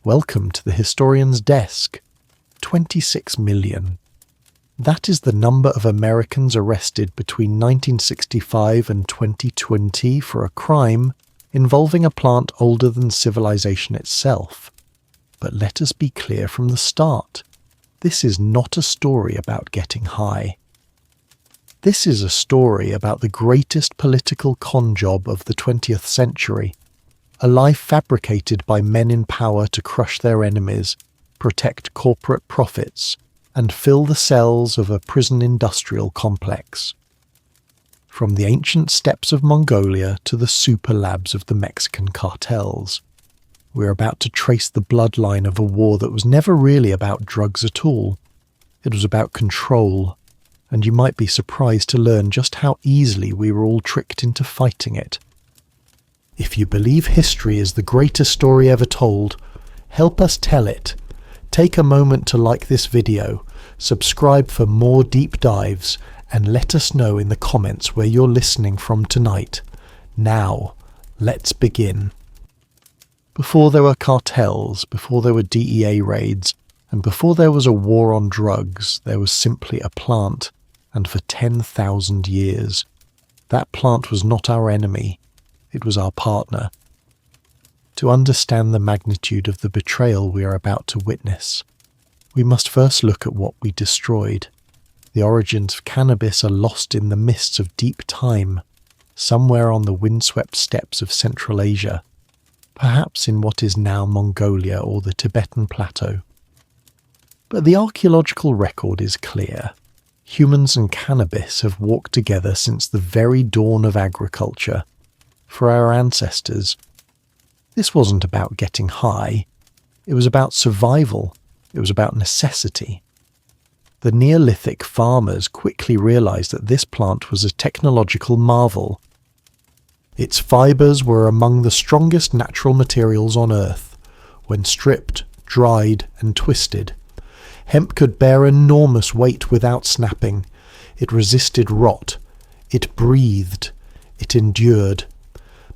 Welcome to the historian's desk. 26 million. That is the number of Americans arrested between 1965 and 2020 for a crime involving a plant older than civilization itself. But let us be clear from the start. This is not a story about getting high. This is a story about the greatest political con job of the 20th century, a life fabricated by men in power to crush their enemies, protect corporate profits, and fill the cells of a prison industrial complex. From the ancient steppes of Mongolia to the super labs of the Mexican cartels, we're about to trace the bloodline of a war that was never really about drugs at all. It was about control, and you might be surprised to learn just how easily we were all tricked into fighting it. If you believe history is the greatest story ever told, help us tell it. Take a moment to like this video, subscribe for more deep dives, and let us know in the comments where you're listening from tonight. Now, let's begin. Before there were cartels, before there were DEA raids, and before there was a war on drugs, there was simply a plant, and for 10,000 years. That plant was not our enemy, it was our partner. To understand the magnitude of the betrayal we are about to witness, we must first look at what we destroyed. The origins of cannabis are lost in the mists of deep time, somewhere on the windswept steppes of Central Asia, perhaps in what is now Mongolia or the Tibetan Plateau. But the archaeological record is clear. Humans and cannabis have walked together since the very dawn of agriculture. For our ancestors, this wasn't about getting high. It was about survival. It was about necessity. The Neolithic farmers quickly realized that this plant was a technological marvel. Its fibers were among the strongest natural materials on Earth. When stripped, dried, and twisted, hemp could bear enormous weight without snapping. It resisted rot. It breathed. It endured.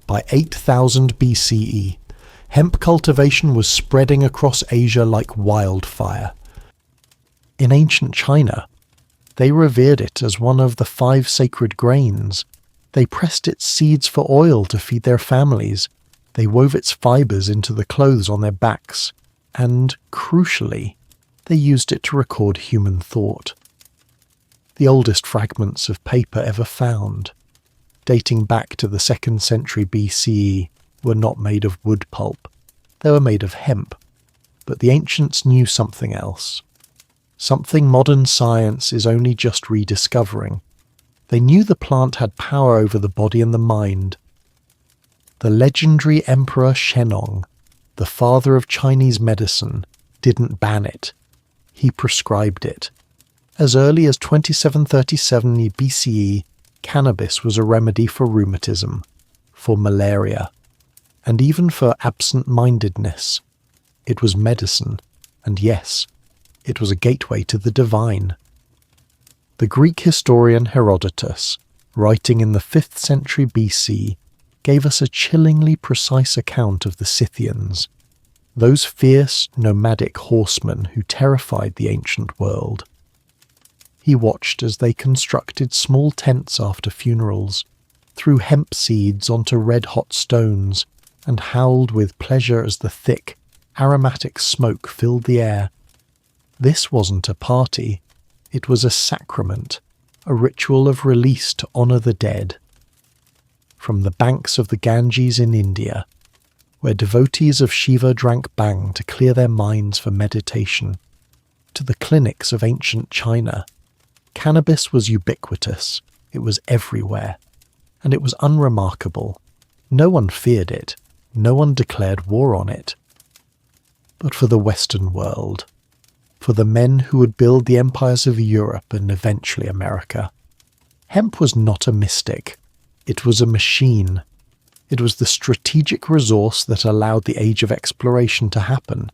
By 8000 BCE, hemp cultivation was spreading across Asia like wildfire. In ancient China, they revered it as one of the 5 sacred grains. They pressed its seeds for oil to feed their families. They wove its fibers into the clothes on their backs. And, crucially, they used it to record human thought. The oldest fragments of paper ever found, dating back to the 2nd century BCE, were not made of wood pulp. They were made of hemp. But the ancients knew something else. Something modern science is only just rediscovering. They knew the plant had power over the body and the mind. The legendary Emperor Shennong, the father of Chinese medicine, didn't ban it. He prescribed it. As early as 2737 BCE, cannabis was a remedy for rheumatism, for malaria, and even for absent-mindedness. It was medicine, and yes, it was a gateway to the divine. The Greek historian Herodotus, writing in the 5th century BC, gave us a chillingly precise account of the Scythians, those fierce, nomadic horsemen who terrified the ancient world. He watched as they constructed small tents after funerals, threw hemp seeds onto red-hot stones, and howled with pleasure as the thick, aromatic smoke filled the air. This wasn't a party. It was a sacrament, a ritual of release to honour the dead. From the banks of the Ganges in India, where devotees of Shiva drank bhang to clear their minds for meditation, to the clinics of ancient China, cannabis was ubiquitous. It was everywhere. And it was unremarkable. No one feared it. No one declared war on it. But for the Western world, for the men who would build the empires of Europe and eventually America, hemp was not a mystic. It was a machine. It was the strategic resource that allowed the age of exploration to happen.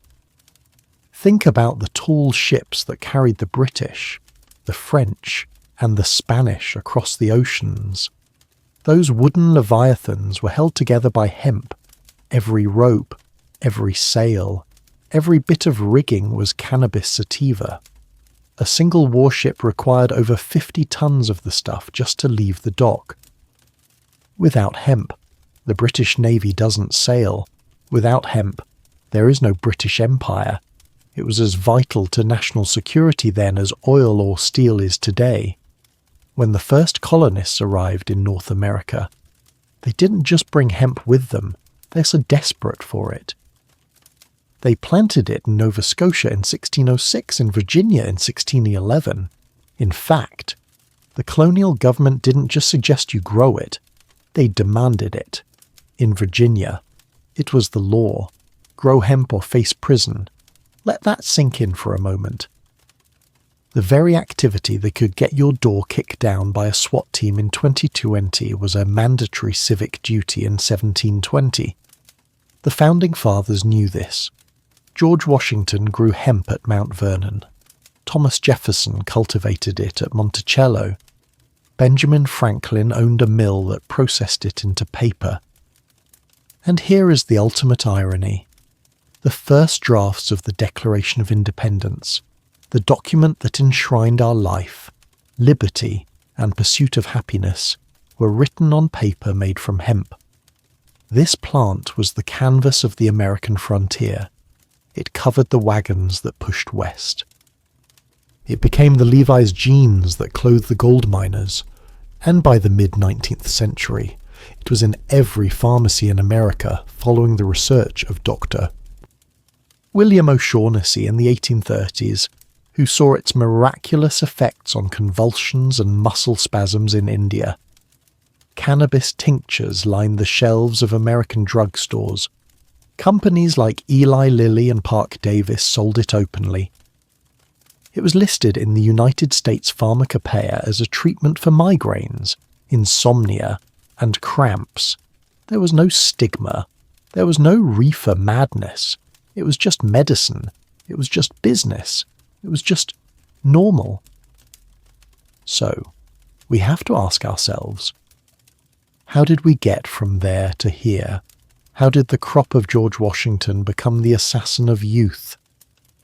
Think about the tall ships that carried the British, the French, and the Spanish across the oceans. Those wooden leviathans were held together by hemp. Every rope, every sail, Every bit of rigging was cannabis sativa. A single warship required over 50 tons of the stuff just to leave the dock. Without hemp, the British Navy doesn't sail. Without hemp, there is no British Empire. It was as vital to national security then as oil or steel is today. When the first colonists arrived in North America, they didn't just bring hemp with them, they're so desperate for it. They planted it in Nova Scotia in 1606, in Virginia in 1611. In fact, the colonial government didn't just suggest you grow it, they demanded it. In Virginia, it was the law. Grow hemp or face prison. Let that sink in for a moment. The very activity that could get your door kicked down by a SWAT team in 2020 was a mandatory civic duty in 1720. The Founding Fathers knew this. George Washington grew hemp at Mount Vernon. Thomas Jefferson cultivated it at Monticello. Benjamin Franklin owned a mill that processed it into paper. And here is the ultimate irony. The first drafts of the Declaration of Independence, the document that enshrined our life, liberty, and pursuit of happiness, were written on paper made from hemp. This plant was the canvas of the American frontier. It covered the wagons that pushed west. It became the Levi's jeans that clothed the gold miners, and by the mid-19th century, it was in every pharmacy in America following the research of Dr. William O'Shaughnessy in the 1830s, who saw its miraculous effects on convulsions and muscle spasms in India. Cannabis tinctures lined the shelves of American drugstores. Companies like Eli Lilly and Park Davis sold it openly. It was listed in the United States Pharmacopoeia as a treatment for migraines, insomnia, and cramps. There was no stigma. There was no reefer madness. It was just medicine. It was just business. It was just normal. So, we have to ask ourselves, how did we get from there to here? How did the crop of George Washington become the assassin of youth?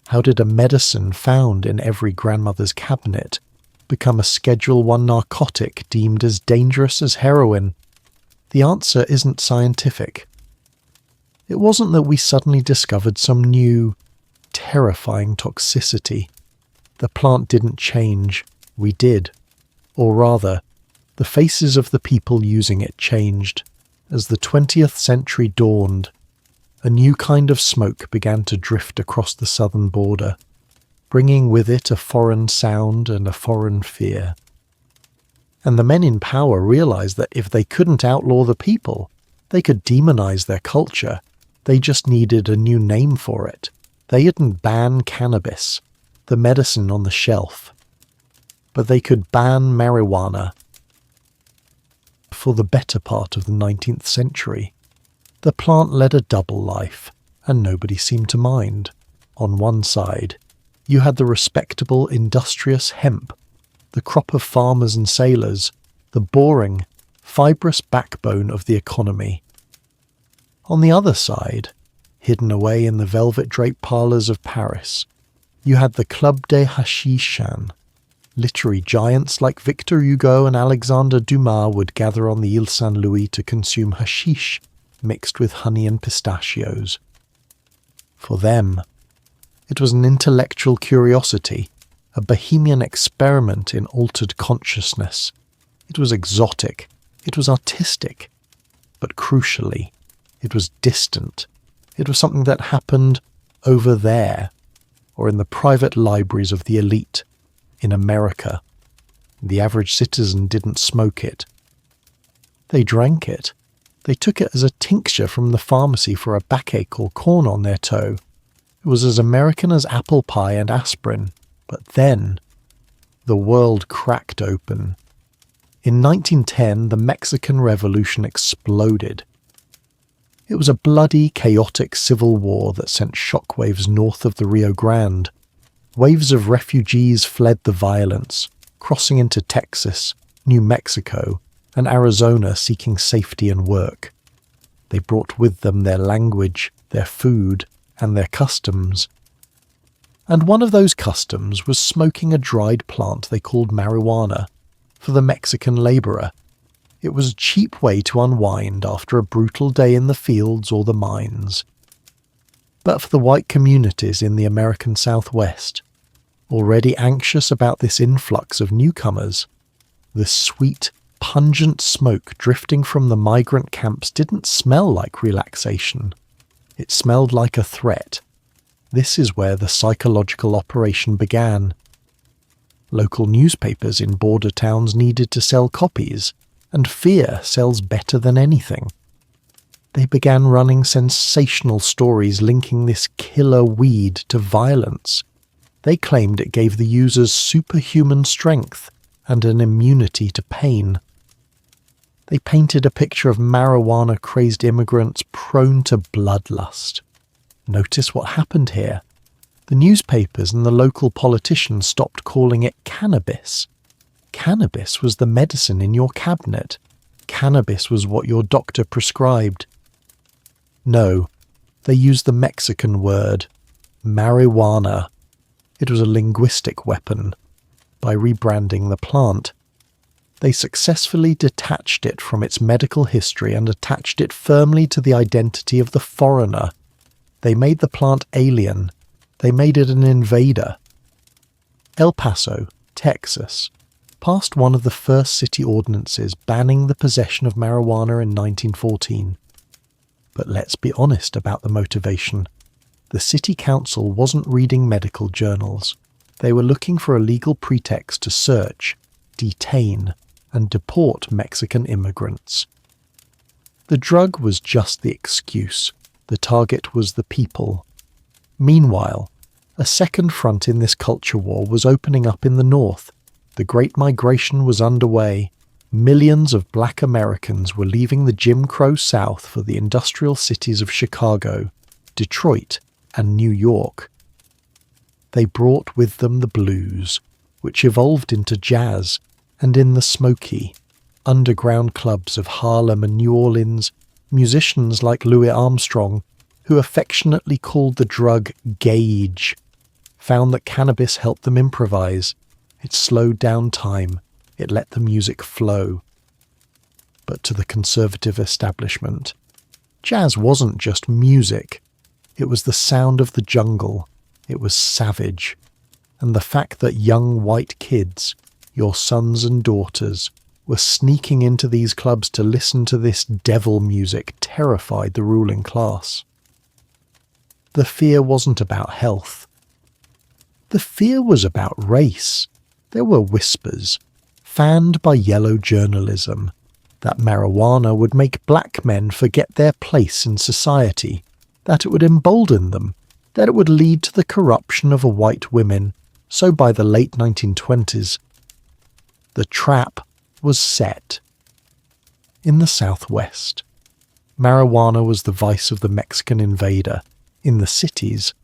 How did a medicine found in every grandmother's cabinet become a Schedule I narcotic deemed as dangerous as heroin? The answer isn't scientific. It wasn't that we suddenly discovered some new, terrifying toxicity. The plant didn't change, we did. Or rather, the faces of the people using it changed. As the 20th century dawned, a new kind of smoke began to drift across the southern border, bringing with it a foreign sound and a foreign fear. And the men in power realized that if they couldn't outlaw the people, they could demonize their culture. They just needed a new name for it. They didn't ban cannabis, the medicine on the shelf, but they could ban marijuana. For the better part of the 19th century, the plant led a double life, and nobody seemed to mind. On one side, you had the respectable, industrious hemp, the crop of farmers and sailors, the boring, fibrous backbone of the economy. On the other side, hidden away in the velvet-draped parlors of Paris, you had the Club des Hachishans. Literary giants like Victor Hugo and Alexandre Dumas would gather on the Ile Saint-Louis to consume hashish mixed with honey and pistachios. For them, it was an intellectual curiosity, a bohemian experiment in altered consciousness. It was exotic, it was artistic, but crucially, it was distant. It was something that happened over there, or in the private libraries of the elite, in America. The average citizen didn't smoke it. They drank it. They took it as a tincture from the pharmacy for a backache or corn on their toe. It was as American as apple pie and aspirin. But then, the world cracked open. In 1910, the Mexican Revolution exploded. It was a bloody, chaotic civil war that sent shockwaves north of the Rio Grande. Waves of refugees fled the violence, crossing into Texas, New Mexico, and Arizona seeking safety and work. They brought with them their language, their food, and their customs. And one of those customs was smoking a dried plant they called marijuana for the Mexican laborer. It was a cheap way to unwind after a brutal day in the fields or the mines. But for the white communities in the American Southwest, already anxious about this influx of newcomers, the sweet, pungent smoke drifting from the migrant camps didn't smell like relaxation. It smelled like a threat. This is where the psychological operation began. Local newspapers in border towns needed to sell copies, and fear sells better than anything. They began running sensational stories linking this killer weed to violence. They claimed it gave the users superhuman strength and an immunity to pain. They painted a picture of marijuana-crazed immigrants prone to bloodlust. Notice what happened here. The newspapers and the local politicians stopped calling it cannabis. Cannabis was the medicine in your cabinet. Cannabis was what your doctor prescribed. No, they used the Mexican word, marijuana. It was a linguistic weapon. By rebranding the plant, they successfully detached it from its medical history and attached it firmly to the identity of the foreigner. They made the plant alien. They made it an invader. El Paso, Texas, passed one of the first city ordinances banning the possession of marijuana in 1914. But let's be honest about the motivation. The city council wasn't reading medical journals. They were looking for a legal pretext to search, detain, and deport Mexican immigrants. The drug was just the excuse. The target was the people. Meanwhile, a second front in this culture war was opening up in the north. The Great Migration was underway. Millions of black Americans were leaving the Jim Crow South for the industrial cities of Chicago, Detroit, and New York. They brought with them the blues, which evolved into jazz, and in the smoky, underground clubs of Harlem and New Orleans, musicians like Louis Armstrong, who affectionately called the drug gauge, found that cannabis helped them improvise. It slowed down time. It let the music flow. But to the conservative establishment, jazz wasn't just music. It was the sound of the jungle. It was savage. And the fact that young white kids, your sons and daughters, were sneaking into these clubs to listen to this devil music terrified the ruling class. The fear wasn't about health. The fear was about race. There were whispers, fanned by yellow journalism, that marijuana would make black men forget their place in society, that it would embolden them, that it would lead to the corruption of white women. So by the late 1920s, the trap was set. In the Southwest, marijuana was the vice of the Mexican invader. In the cities,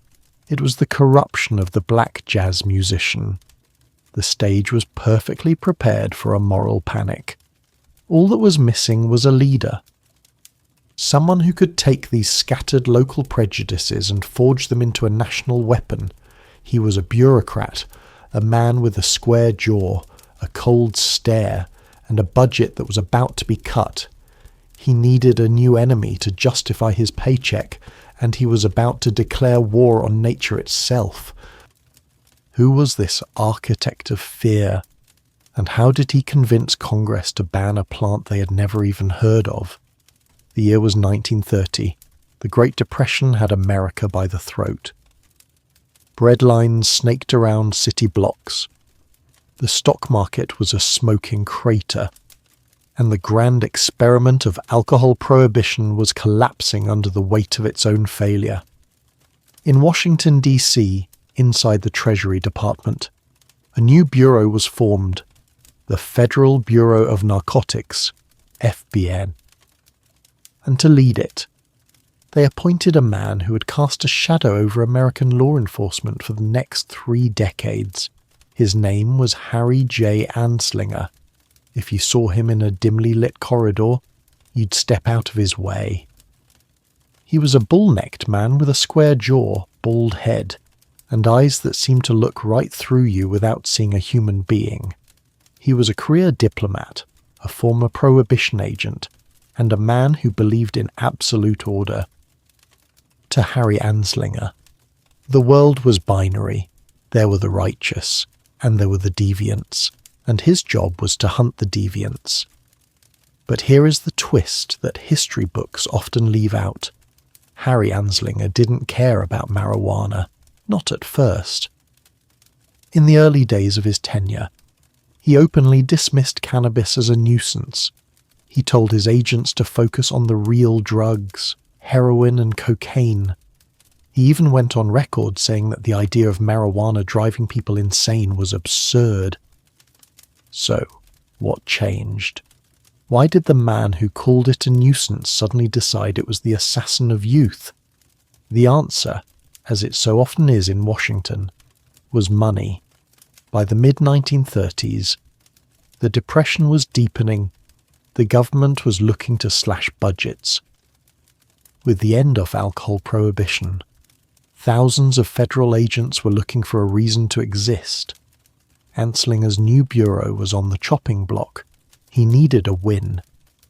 it was the corruption of the black jazz musician. The stage was perfectly prepared for a moral panic. All that was missing was a leader. Someone who could take these scattered local prejudices and forge them into a national weapon. He was a bureaucrat, a man with a square jaw, a cold stare, and a budget that was about to be cut. He needed a new enemy to justify his paycheck, and he was about to declare war on nature itself. Who was this architect of fear, and how did he convince Congress to ban a plant they had never even heard of? The year was 1930. The Great Depression had America by the throat. Bread lines snaked around city blocks. The stock market was a smoking crater, and the grand experiment of alcohol prohibition was collapsing under the weight of its own failure. In Washington, D.C., inside the Treasury Department, a new bureau was formed, the Federal Bureau of Narcotics, FBN. And to lead it, they appointed a man who had cast a shadow over American law enforcement for the next 3 decades. His name was Harry J. Anslinger. If you saw him in a dimly lit corridor, you'd step out of his way. He was a bull-necked man with a square jaw, bald head, and eyes that seemed to look right through you without seeing a human being. He was a career diplomat, a former prohibition agent, and a man who believed in absolute order. To Harry Anslinger, the world was binary. There were the righteous, and there were the deviants, and his job was to hunt the deviants. But here is the twist that history books often leave out. Harry Anslinger didn't care about marijuana, not at first. In the early days of his tenure, he openly dismissed cannabis as a nuisance. He told his agents to focus on the real drugs, heroin and cocaine. He even went on record saying that the idea of marijuana driving people insane was absurd. So, what changed? Why did the man who called it a nuisance suddenly decide it was the assassin of youth? The answer, as it so often is in Washington, was money. By the mid-1930s, the Depression was deepening. The government was looking to slash budgets. With the end of alcohol prohibition, thousands of federal agents were looking for a reason to exist. Anslinger's new bureau was on the chopping block. He needed a win.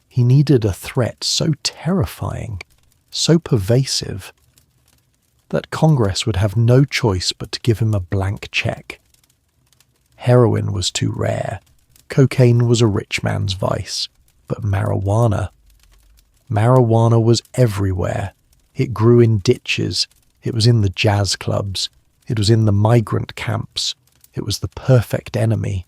He needed a threat so terrifying, so pervasive, that Congress would have no choice but to give him a blank check. Heroin was too rare. Cocaine was a rich man's vice. But marijuana was everywhere. It grew in ditches. It was in the jazz clubs. It was in the migrant camps. It was the perfect enemy.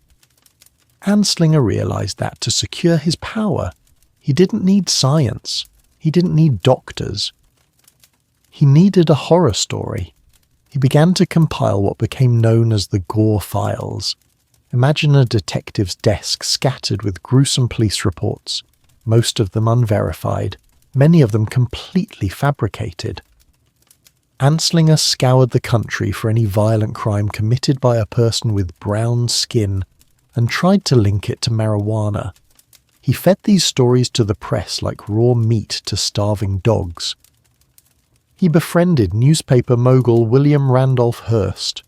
Anslinger realized that to secure his power, he didn't need science. He didn't need doctors. He needed a horror story. He began to compile what became known as the Gore Files. Imagine a detective's desk scattered with gruesome police reports, most of them unverified, many of them completely fabricated. Anslinger scoured the country for any violent crime committed by a person with brown skin and tried to link it to marijuana. He fed these stories to the press like raw meat to starving dogs. He befriended newspaper mogul William Randolph Hearst,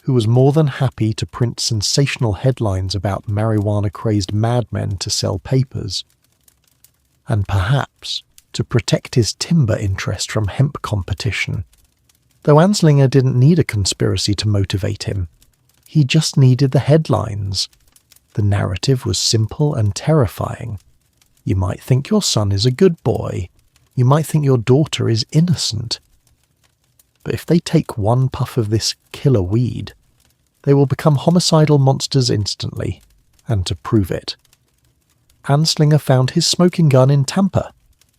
who was more than happy to print sensational headlines about marijuana-crazed madmen to sell papers, and perhaps to protect his timber interest from hemp competition. Though Anslinger didn't need a conspiracy to motivate him, he just needed the headlines. The narrative was simple and terrifying. You might think your son is a good boy. You might think your daughter is innocent. But if they take one puff of this killer weed, they will become homicidal monsters instantly, and to prove it. Anslinger found his smoking gun in Tampa,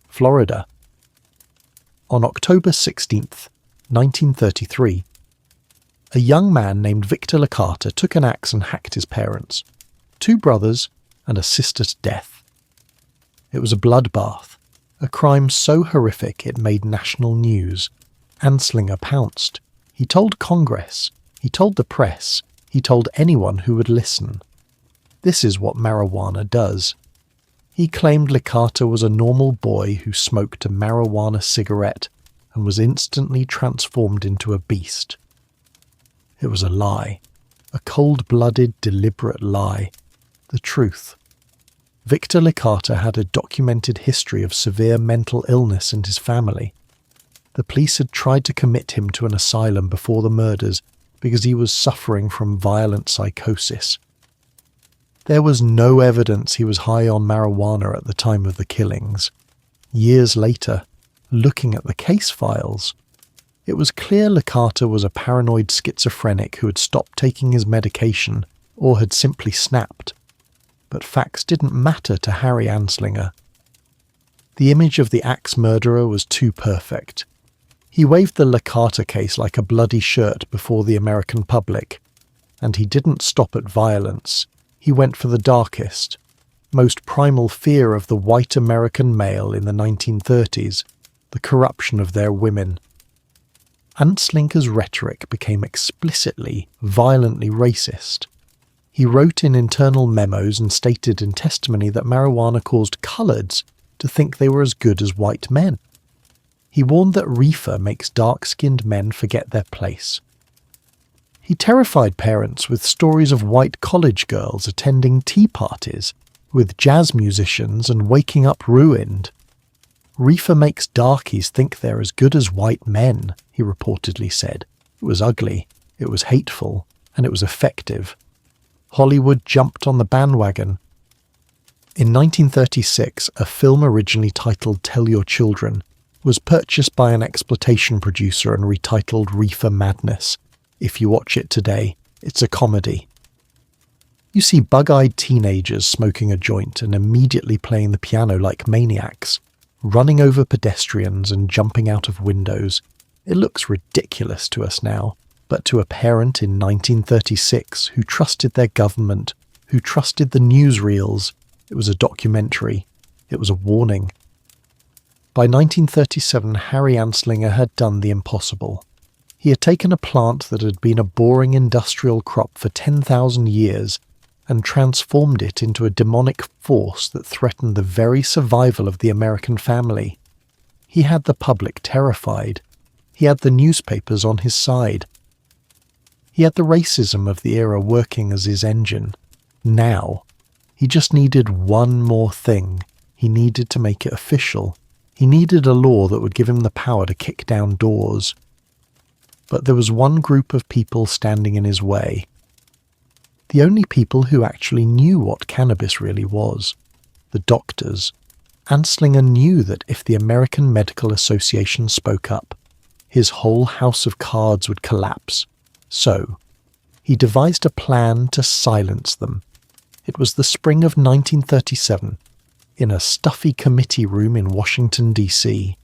Florida. On October 16th, 1933, a young man named Victor Licata took an axe and hacked his parents, 2 brothers and a sister to death. It was a bloodbath, a crime so horrific it made national news. Anslinger pounced. He told Congress. He told the press. He told anyone who would listen. This is what marijuana does. He claimed Licata was a normal boy who smoked a marijuana cigarette and was instantly transformed into a beast. It was a lie. A cold-blooded, deliberate lie. The truth. Victor Licata had a documented history of severe mental illness in his family. The police had tried to commit him to an asylum before the murders because he was suffering from violent psychosis. There was no evidence he was high on marijuana at the time of the killings. Years later, looking at the case files, it was clear Licata was a paranoid schizophrenic who had stopped taking his medication or had simply snapped. But facts didn't matter to Harry Anslinger. The image of the axe murderer was too perfect. He waved the Licata case like a bloody shirt before the American public, and he didn't stop at violence. He went for the darkest, most primal fear of the white American male in the 1930s, the corruption of their women. Anslinger's rhetoric became explicitly, violently racist. He wrote in internal memos and stated in testimony that marijuana caused coloureds to think they were as good as white men. He warned that reefer makes dark-skinned men forget their place. He terrified parents with stories of white college girls attending tea parties with jazz musicians and waking up ruined. Reefer makes darkies think they're as good as white men, he reportedly said. It was ugly, it was hateful, and it was effective. Hollywood jumped on the bandwagon. In 1936, a film originally titled Tell Your Children was purchased by an exploitation producer and retitled Reefer Madness. If you watch it today, it's a comedy. You see bug-eyed teenagers smoking a joint and immediately playing the piano like maniacs, running over pedestrians and jumping out of windows. It looks ridiculous to us now, but to a parent in 1936 who trusted their government, who trusted the newsreels, it was a documentary. It was a warning. By 1937, Harry Anslinger had done the impossible. He had taken a plant that had been a boring industrial crop for 10,000 years and transformed it into a demonic force that threatened the very survival of the American family. He had the public terrified. He had the newspapers on his side. He had the racism of the era working as his engine. Now, he just needed one more thing. He needed to make it official. He needed a law that would give him the power to kick down doors. But there was one group of people standing in his way. The only people who actually knew what cannabis really was. The doctors. Anslinger knew that if the American Medical Association spoke up, his whole house of cards would collapse. So, he devised a plan to silence them. It was the spring of 1937, in a stuffy committee room in Washington, D.C.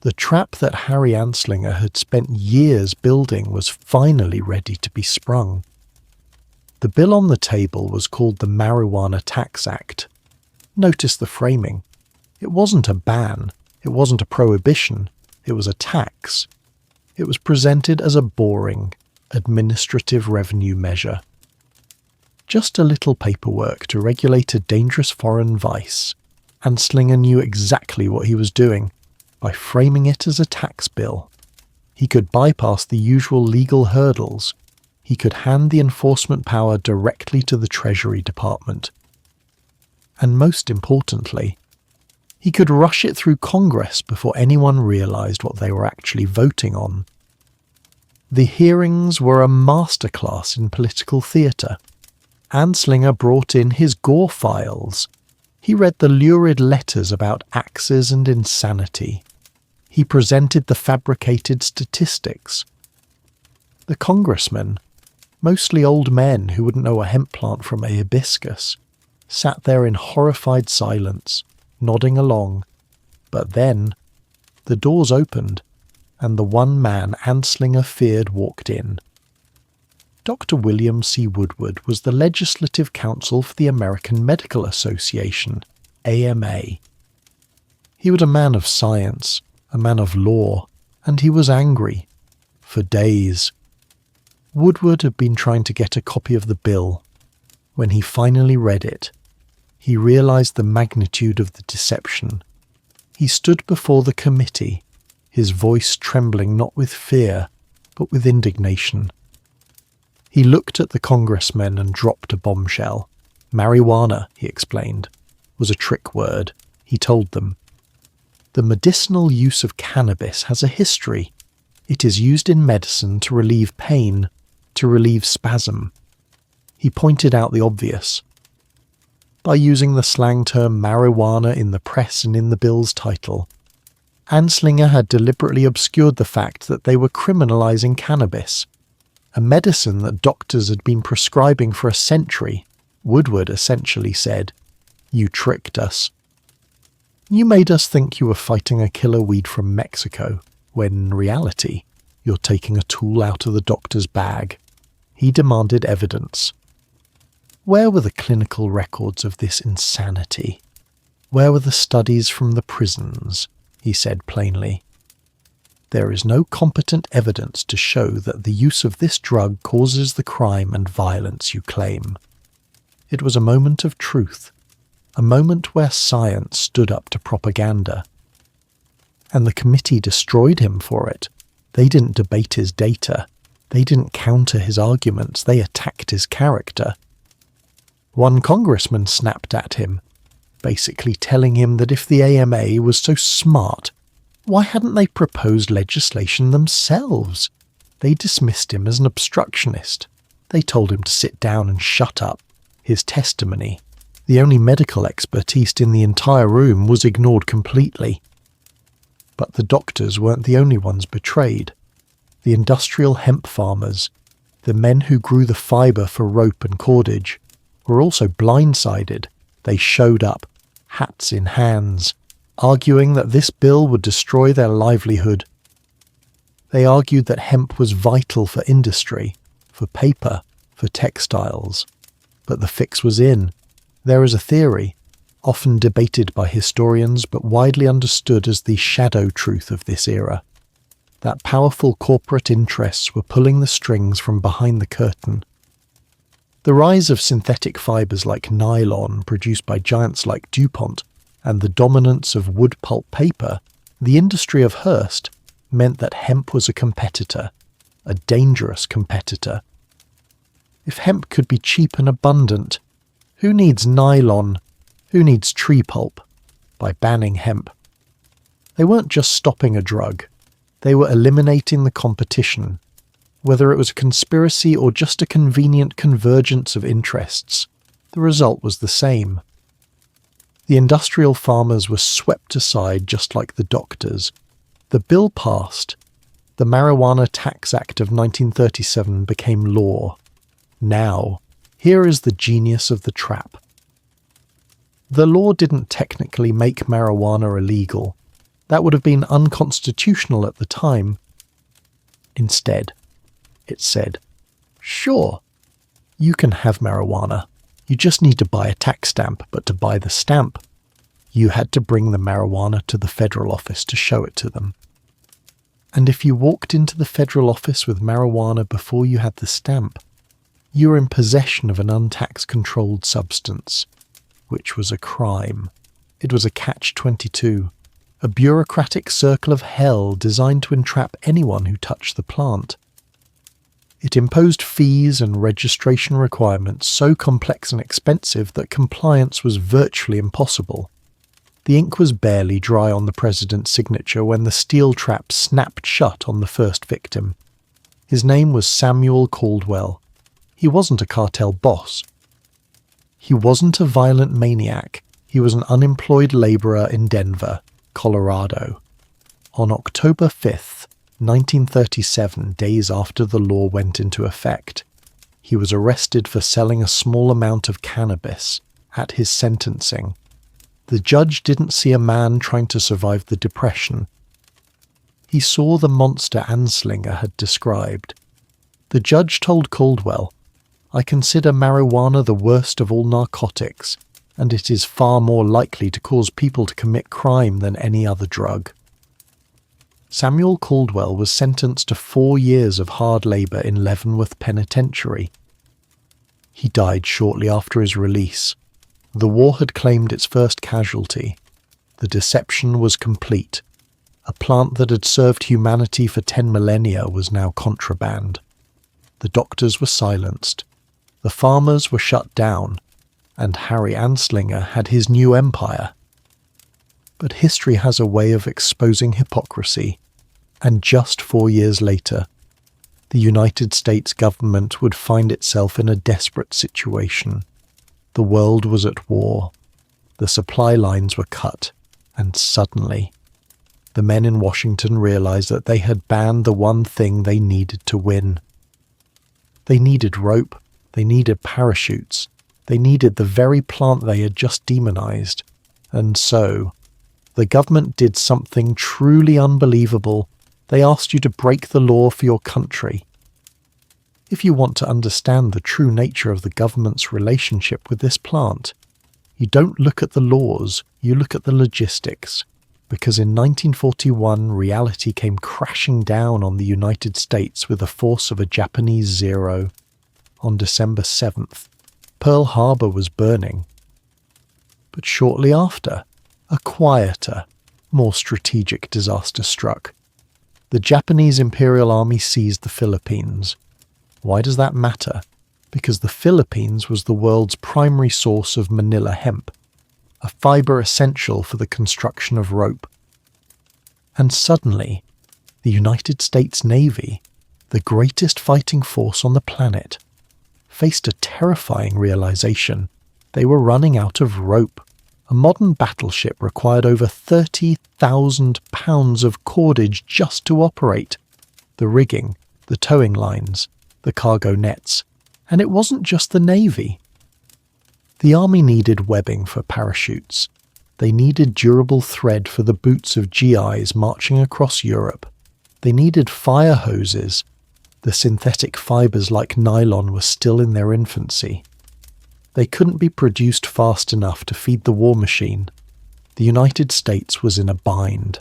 The trap that Harry Anslinger had spent years building was finally ready to be sprung. The bill on the table was called the Marijuana Tax Act. Notice the framing. It wasn't a ban, it wasn't a prohibition, it was a tax. It was presented as a boring, administrative revenue measure. Just a little paperwork to regulate a dangerous foreign vice. Anslinger knew exactly what he was doing. By framing it as a tax bill, he could bypass the usual legal hurdles. He could hand the enforcement power directly to the Treasury Department. And most importantly, he could rush it through Congress before anyone realized what they were actually voting on. The hearings were a masterclass in political theatre. Anslinger brought in his Gore files. He read the lurid letters about axes and insanity. He presented the fabricated statistics. The congressmen, mostly old men who wouldn't know a hemp plant from a hibiscus, sat there in horrified silence, nodding along. But then, the doors opened, and the one man Anslinger feared walked in. Dr. William C. Woodward was the Legislative Counsel for the American Medical Association, AMA. He was a man of science, a man of law, and he was angry. For days. Woodward had been trying to get a copy of the bill. When he finally read it, he realized the magnitude of the deception. He stood before the committee, his voice trembling not with fear, but with indignation. He looked at the congressmen and dropped a bombshell. Marijuana, he explained, was a trick word. He told them, "The medicinal use of cannabis has a history. It is used in medicine to relieve pain, to relieve spasm." He pointed out the obvious. By using the slang term marijuana in the press and in the bill's title, Anslinger had deliberately obscured the fact that they were criminalizing cannabis, a medicine that doctors had been prescribing for a century. Woodward essentially said, "You tricked us. You made us think you were fighting a killer weed from Mexico, when in reality, you're taking a tool out of the doctor's bag." He demanded evidence. Where were the clinical records of this insanity? Where were the studies from the prisons? He said plainly. There is no competent evidence to show that the use of this drug causes the crime and violence you claim. It was a moment of truth, a moment where science stood up to propaganda. and the committee destroyed him for it. They didn't debate his data. They didn't counter his arguments. They attacked his character. One congressman snapped at him, basically telling him that if the AMA was so smart, why hadn't they proposed legislation themselves? They dismissed him as an obstructionist. They told him to sit down and shut up. His testimony, the only medical expertise in the entire room, was ignored completely. But the doctors weren't the only ones betrayed. The industrial hemp farmers, the men who grew the fibre for rope and cordage, were also blindsided. They showed up, hats in hands, arguing that this bill would destroy their livelihood. They argued that hemp was vital for industry, for paper, for textiles. But the fix was in. There is a theory, often debated by historians but widely understood as the shadow truth of this era, that powerful corporate interests were pulling the strings from behind the curtain. The rise of synthetic fibres like nylon produced by giants like DuPont and the dominance of wood pulp paper, the industry of Hearst, meant that hemp was a competitor, a dangerous competitor. If hemp could be cheap and abundant, who needs nylon? Who needs tree pulp? By banning hemp, they weren't just stopping a drug. They were eliminating the competition. Whether it was a conspiracy or just a convenient convergence of interests, the result was the same. The industrial farmers were swept aside just like the doctors. The bill passed. The Marijuana Tax Act of 1937 became law. Now, here is the genius of the trap. The law didn't technically make marijuana illegal. That would have been unconstitutional at the time. Instead, it said, sure, you can have marijuana. You just need to buy a tax stamp, but to buy the stamp, you had to bring the marijuana to the federal office to show it to them. And if you walked into the federal office with marijuana before you had the stamp, you were in possession of an untax-controlled substance, which was a crime. It was a catch-22, a bureaucratic circle of hell designed to entrap anyone who touched the plant. It imposed fees and registration requirements so complex and expensive that compliance was virtually impossible. The ink was barely dry on the president's signature when the steel trap snapped shut on the first victim. His name was Samuel Caldwell. He wasn't a cartel boss. He wasn't a violent maniac. He was an unemployed laborer in Denver, Colorado. On October 5th, 1937, days after the law went into effect, he was arrested for selling a small amount of cannabis at his sentencing. The judge didn't see a man trying to survive the Depression. He saw the monster Anslinger had described. The judge told Caldwell, "I consider marijuana the worst of all narcotics, and it is far more likely to cause people to commit crime than any other drug." Samuel Caldwell was sentenced to 4 years of hard labour in Leavenworth Penitentiary. He died shortly after his release. The war had claimed its first casualty. The deception was complete. A plant that had served humanity for 10 millennia was now contraband. The doctors were silenced. The farmers were shut down. And Harry Anslinger had his new empire. But history has a way of exposing hypocrisy, and just 4 years later, the United States government would find itself in a desperate situation. The world was at war. The supply lines were cut, and suddenly, the men in Washington realized that they had banned the one thing they needed to win. They needed rope, they needed parachutes, they needed the very plant they had just demonized. And so, the government did something truly unbelievable. They asked you to break the law for your country. If you want to understand the true nature of the government's relationship with this plant, you don't look at the laws, you look at the logistics. Because in 1941, reality came crashing down on the United States with the force of a Japanese zero. On December 7th, Pearl Harbor was burning. But shortly after, a quieter, more strategic disaster struck. The Japanese Imperial Army seized the Philippines. Why does that matter? Because the Philippines was the world's primary source of Manila hemp, a fibre essential for the construction of rope. And suddenly, the United States Navy, the greatest fighting force on the planet, faced a terrifying realization. They were running out of rope. A modern battleship required over 30,000 pounds of cordage just to operate. The rigging, the towing lines, the cargo nets. And it wasn't just the Navy. The Army needed webbing for parachutes. They needed durable thread for the boots of GIs marching across Europe. They needed fire hoses. The synthetic fibres like nylon were still in their infancy. They couldn't be produced fast enough to feed the war machine. The United States was in a bind.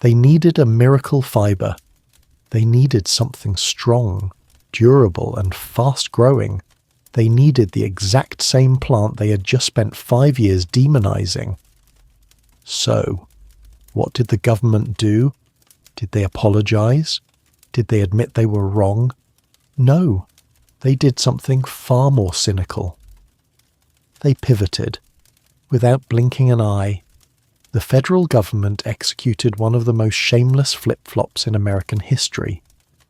They needed a miracle fibre. They needed something strong, durable and fast-growing. They needed the exact same plant they had just spent 5 years demonizing. So, what did the government do? Did they apologize? Did they admit they were wrong? No. They did something far more cynical. They pivoted. Without blinking an eye, the federal government executed one of the most shameless flip-flops in American history.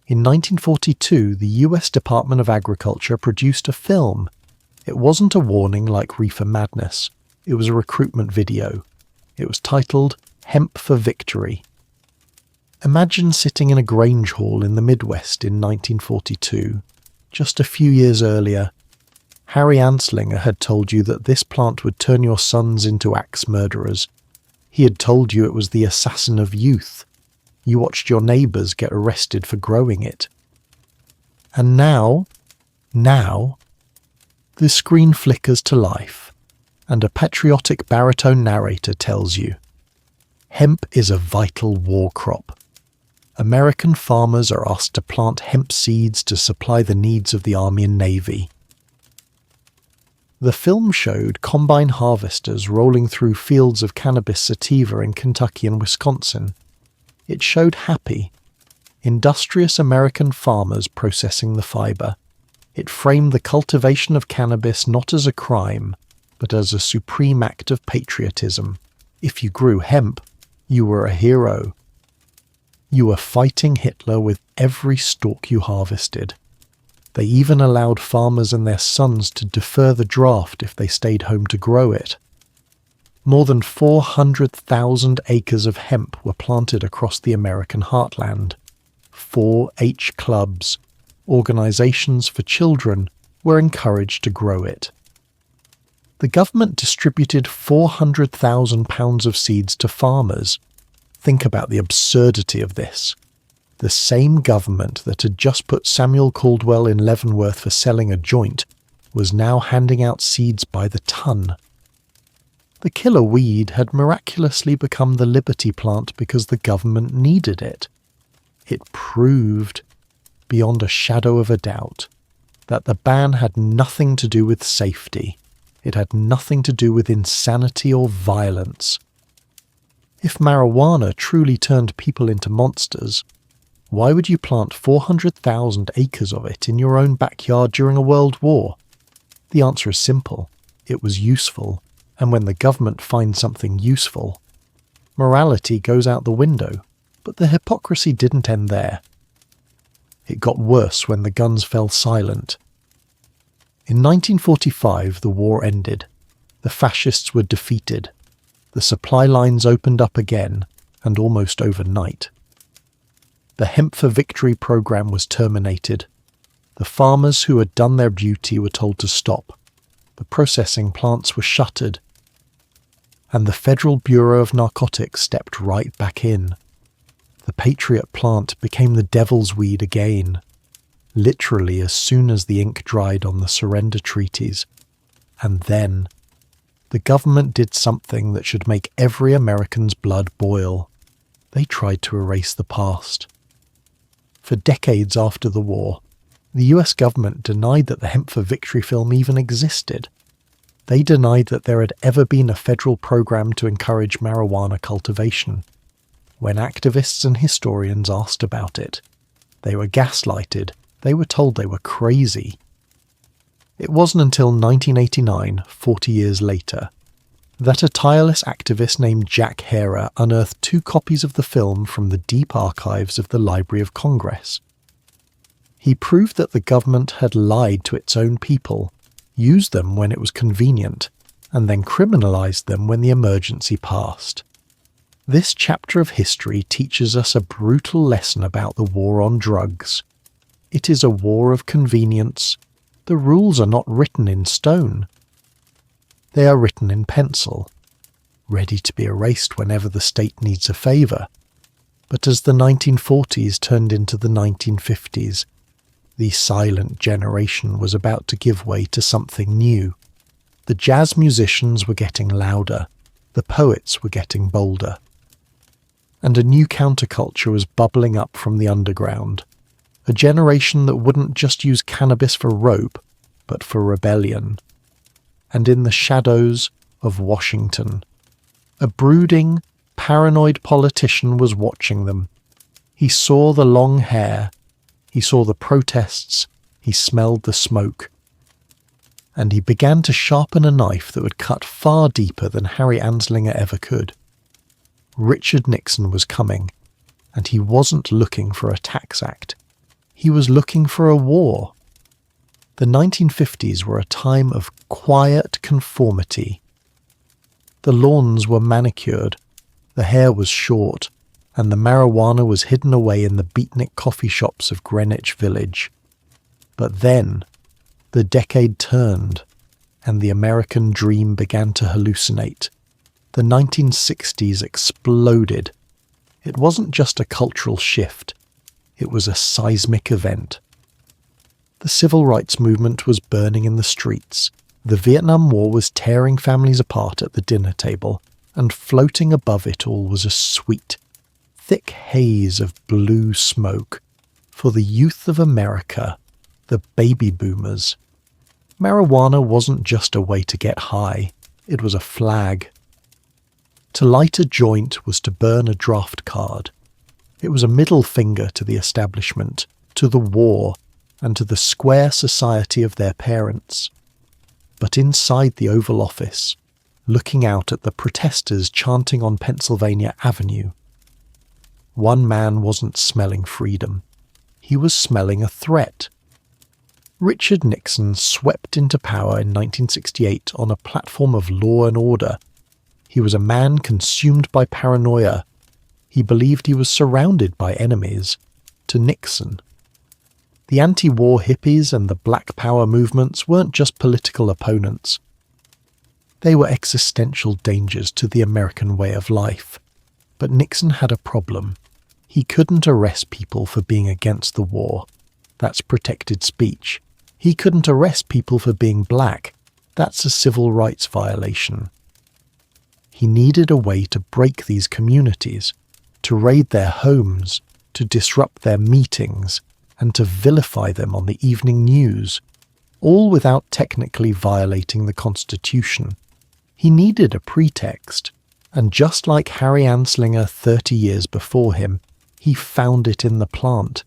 In 1942, the US Department of Agriculture produced a film. It wasn't a warning like Reefer Madness. It was a recruitment video. It was titled Hemp for Victory. Imagine sitting in a grange hall in the Midwest in 1942. Just a few years earlier, Harry Anslinger had told you that this plant would turn your sons into axe murderers. He had told you it was the assassin of youth. You watched your neighbours get arrested for growing it. And now, the screen flickers to life, and a patriotic baritone narrator tells you, hemp is a vital war crop. American farmers are asked to plant hemp seeds to supply the needs of the Army and Navy. The film showed combine harvesters rolling through fields of cannabis sativa in Kentucky and Wisconsin. It showed happy, industrious American farmers processing the fibre. It framed the cultivation of cannabis not as a crime, but as a supreme act of patriotism. If you grew hemp, you were a hero. You were fighting Hitler with every stalk you harvested. They even allowed farmers and their sons to defer the draft if they stayed home to grow it. More than 400,000 acres of hemp were planted across the American heartland. 4-H clubs, organizations for children, were encouraged to grow it. The government distributed 400,000 pounds of seeds to farmers. Think about the absurdity of this. The same government that had just put Samuel Caldwell in Leavenworth for selling a joint was now handing out seeds by the ton. The killer weed had miraculously become the liberty plant because the government needed it. It proved, beyond a shadow of a doubt, that the ban had nothing to do with safety. It had nothing to do with insanity or violence. If marijuana truly turned people into monsters, why would you plant 400,000 acres of it in your own backyard during a world war? The answer is simple. It was useful, and when the government finds something useful, morality goes out the window. But the hypocrisy didn't end there. It got worse when the guns fell silent. In 1945, the war ended. The fascists were defeated. The supply lines opened up again, and almost overnight. The Hemp for Victory program was terminated. The farmers who had done their duty were told to stop. The processing plants were shuttered. And the Federal Bureau of Narcotics stepped right back in. The Patriot plant became the devil's weed again, literally as soon as the ink dried on the surrender treaties. And then, the government did something that should make every American's blood boil. They tried to erase the past. For decades after the war, the US government denied that the Hemp for Victory film even existed. They denied that there had ever been a federal program to encourage marijuana cultivation. When activists and historians asked about it, they were gaslighted. They were told they were crazy. It wasn't until 1989, 40 years later, that a tireless activist named Jack Herer unearthed 2 copies of the film from the deep archives of the Library of Congress. He proved that the government had lied to its own people, used them when it was convenient, and then criminalized them when the emergency passed. This chapter of history teaches us a brutal lesson about the war on drugs. It is a war of convenience. The rules are not written in stone. They are written in pencil, ready to be erased whenever the state needs a favour. But as the 1940s turned into the 1950s, the silent generation was about to give way to something new. The jazz musicians were getting louder, the poets were getting bolder. And a new counterculture was bubbling up from the underground, a generation that wouldn't just use cannabis for rope, but for rebellion. And in the shadows of Washington, a brooding, paranoid politician was watching them. He saw the long hair, he saw the protests, he smelled the smoke. And he began to sharpen a knife that would cut far deeper than Harry Anslinger ever could. Richard Nixon was coming, and he wasn't looking for a tax act. He was looking for a war. The 1950s were a time of quiet conformity. The lawns were manicured, the hair was short, and the marijuana was hidden away in the beatnik coffee shops of Greenwich Village. But then, the decade turned, and the American dream began to hallucinate. The 1960s exploded. It wasn't just a cultural shift, it was a seismic event. The civil rights movement was burning in the streets. The Vietnam War was tearing families apart at the dinner table, and floating above it all was a sweet, thick haze of blue smoke for the youth of America, the baby boomers. Marijuana wasn't just a way to get high, it was a flag. To light a joint was to burn a draft card. It was a middle finger to the establishment, to the war, and to the square society of their parents. But inside the Oval Office, looking out at the protesters chanting on Pennsylvania Avenue, one man wasn't smelling freedom. He was smelling a threat. Richard Nixon swept into power in 1968 on a platform of law and order. He was a man consumed by paranoia. He believed he was surrounded by enemies. To Nixon, the anti-war hippies and the Black Power movements weren't just political opponents. They were existential dangers to the American way of life. But Nixon had a problem. He couldn't arrest people for being against the war. That's protected speech. He couldn't arrest people for being black. That's a civil rights violation. He needed a way to break these communities, to raid their homes, to disrupt their meetings, and to vilify them on the evening news, all without technically violating the Constitution. He needed a pretext, and just like Harry Anslinger 30 years before him, he found it in the plant.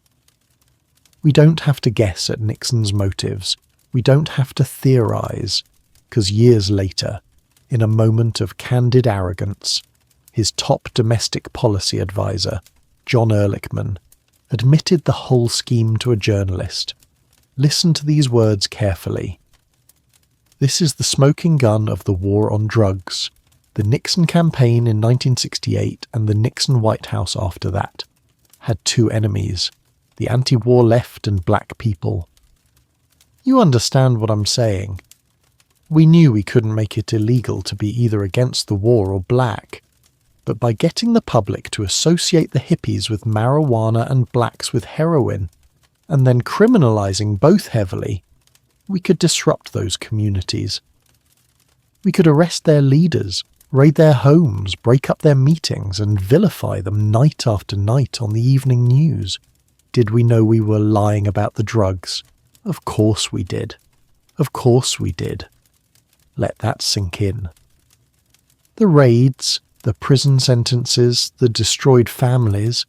We don't have to guess at Nixon's motives. We don't have to theorize, because years later, in a moment of candid arrogance, his top domestic policy advisor, John Ehrlichman, admitted the whole scheme to a journalist. Listen to these words carefully. This is the smoking gun of the war on drugs. The Nixon campaign in 1968 and the Nixon White House after that had two enemies, the anti-war left and black people. You understand what I'm saying? We knew we couldn't make it illegal to be either against the war or black, but by getting the public to associate the hippies with marijuana and blacks with heroin, and then criminalizing both heavily, we could disrupt those communities. We could arrest their leaders, raid their homes, break up their meetings, and vilify them night after night on the evening news. Did we know we were lying about the drugs? Of course we did. Of course we did. Let that sink in. The raids, the prison sentences, the destroyed families,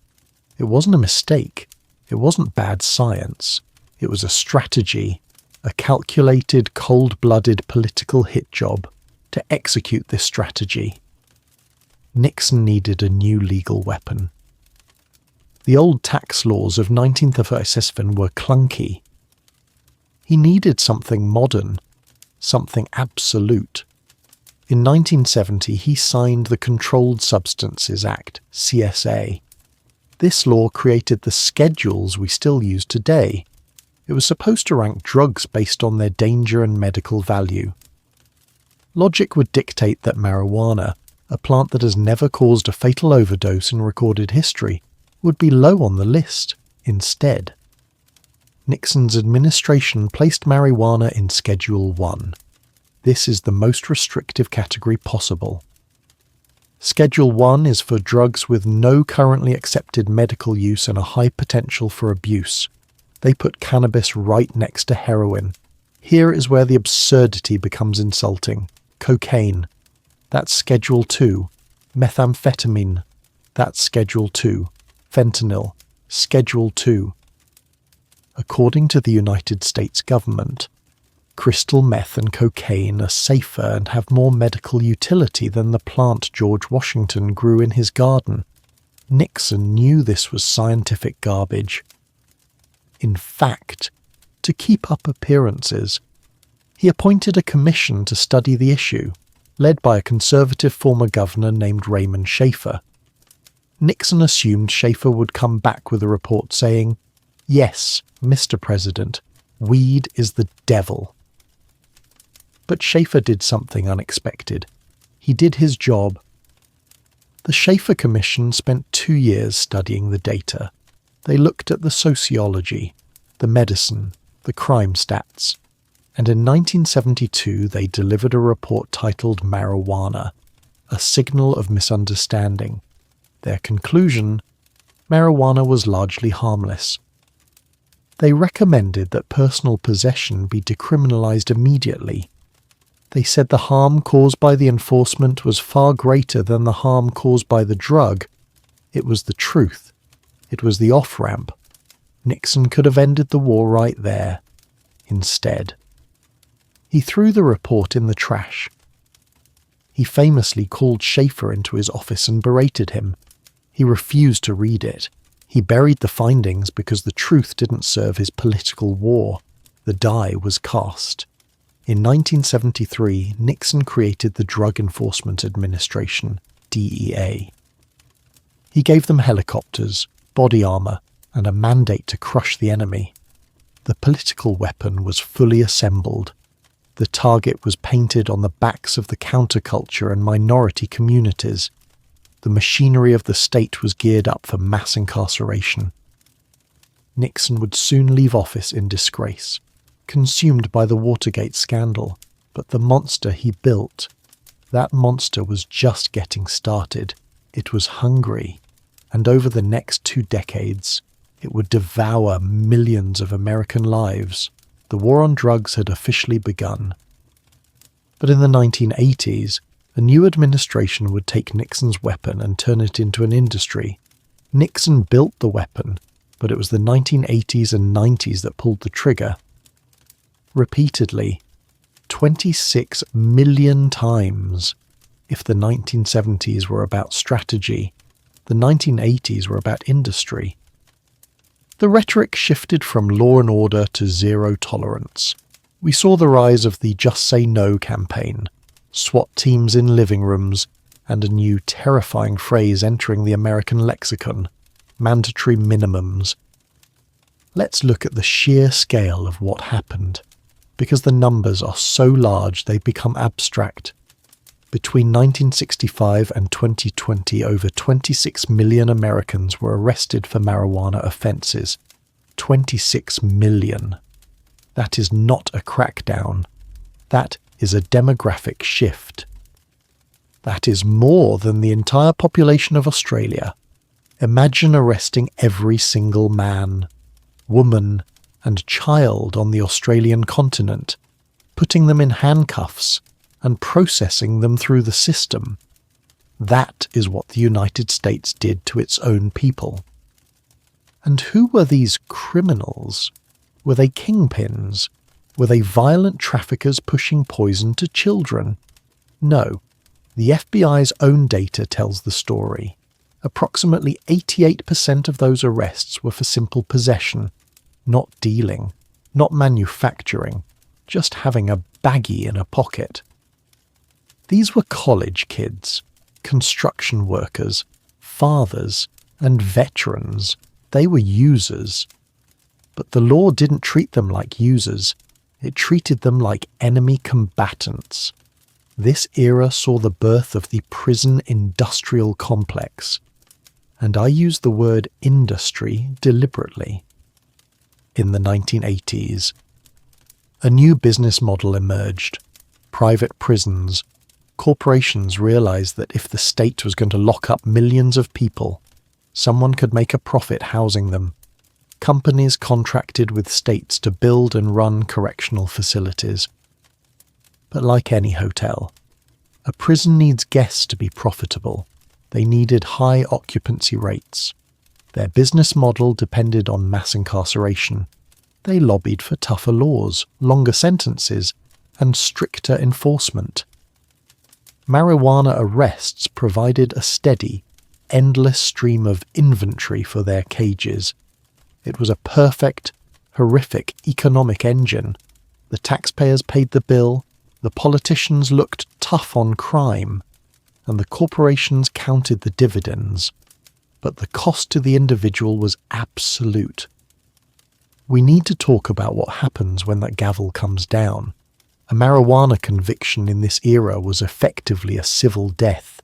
it wasn't a mistake. It wasn't bad science. It was a strategy, a calculated, cold-blooded political hit job to execute this strategy. Nixon needed a new legal weapon. The old tax laws of 1937 were clunky. He needed something modern, something absolute. In 1970, he signed the Controlled Substances Act, CSA. This law created the schedules we still use today. It was supposed to rank drugs based on their danger and medical value. Logic would dictate that marijuana, a plant that has never caused a fatal overdose in recorded history, would be low on the list instead. Nixon's administration placed marijuana in Schedule 1. This is the most restrictive category possible. Schedule 1 is for drugs with no currently accepted medical use and a high potential for abuse. They put cannabis right next to heroin. Here is where the absurdity becomes insulting. Cocaine. That's Schedule 2. Methamphetamine. That's Schedule 2. Fentanyl. Schedule 2. According to the United States government, crystal meth and cocaine are safer and have more medical utility than the plant George Washington grew in his garden. Nixon knew this was scientific garbage. In fact, to keep up appearances, he appointed a commission to study the issue, led by a conservative former governor named Raymond Schaefer. Nixon assumed Schaefer would come back with a report saying, "Yes, Mr. President, weed is the devil." But Schaefer did something unexpected. He did his job. The Schaefer Commission spent 2 years studying the data. They looked at the sociology, the medicine, the crime stats, and in 1972 they delivered a report titled Marijuana, a signal of misunderstanding. Their conclusion: marijuana was largely harmless. They recommended that personal possession be decriminalized immediately. They said the harm caused by the enforcement was far greater than the harm caused by the drug. It was the truth. It was the off-ramp. Nixon could have ended the war right there. Instead, he threw the report in the trash. He famously called Schaefer into his office and berated him. He refused to read it. He buried the findings because the truth didn't serve his political war. The die was cast. In 1973, Nixon created the Drug Enforcement Administration, DEA. He gave them helicopters, body armor, and a mandate to crush the enemy. The political weapon was fully assembled. The target was painted on the backs of the counterculture and minority communities. The machinery of the state was geared up for mass incarceration. Nixon would soon leave office in disgrace, consumed by the Watergate scandal, but the monster he built, that monster was just getting started. It was hungry, and over the next 2 decades, it would devour millions of American lives. The war on drugs had officially begun. But in the 1980s, a new administration would take Nixon's weapon and turn it into an industry. Nixon built the weapon, but it was the 1980s and 90s that pulled the trigger. Repeatedly, 26 million times. If the 1970s were about strategy, the 1980s were about industry. The rhetoric shifted from law and order to zero tolerance. We saw the rise of the Just Say No campaign, SWAT teams in living rooms, and a new terrifying phrase entering the American lexicon: mandatory minimums. Let's look at the sheer scale of what happened, because the numbers are so large they become abstract. Between 1965 and 2020, over 26 million Americans were arrested for marijuana offences. 26 million. That is not a crackdown. That is a demographic shift. That is more than the entire population of Australia. Imagine arresting every single man, woman, and child on the Australian continent, putting them in handcuffs, and processing them through the system. That is what the United States did to its own people. And who were these criminals? Were they kingpins? Were they violent traffickers pushing poison to children? No. The FBI's own data tells the story. Approximately 88% of those arrests were for simple possession, not dealing, not manufacturing, just having a baggie in a pocket. These were college kids, construction workers, fathers, and veterans. They were users. But the law didn't treat them like users. It treated them like enemy combatants. This era saw the birth of the prison industrial complex. And I use the word industry deliberately. In the 1980s, a new business model emerged. Private prisons. Corporations realized that if the state was going to lock up millions of people, someone could make a profit housing them. Companies contracted with states to build and run correctional facilities. But like any hotel, a prison needs guests to be profitable. They needed high occupancy rates. Their business model depended on mass incarceration. They lobbied for tougher laws, longer sentences, and stricter enforcement. Marijuana arrests provided a steady, endless stream of inventory for their cages. It was a perfect, horrific economic engine. The taxpayers paid the bill, the politicians looked tough on crime, and the corporations counted the dividends. But the cost to the individual was absolute. We need to talk about what happens when that gavel comes down. A marijuana conviction in this era was effectively a civil death.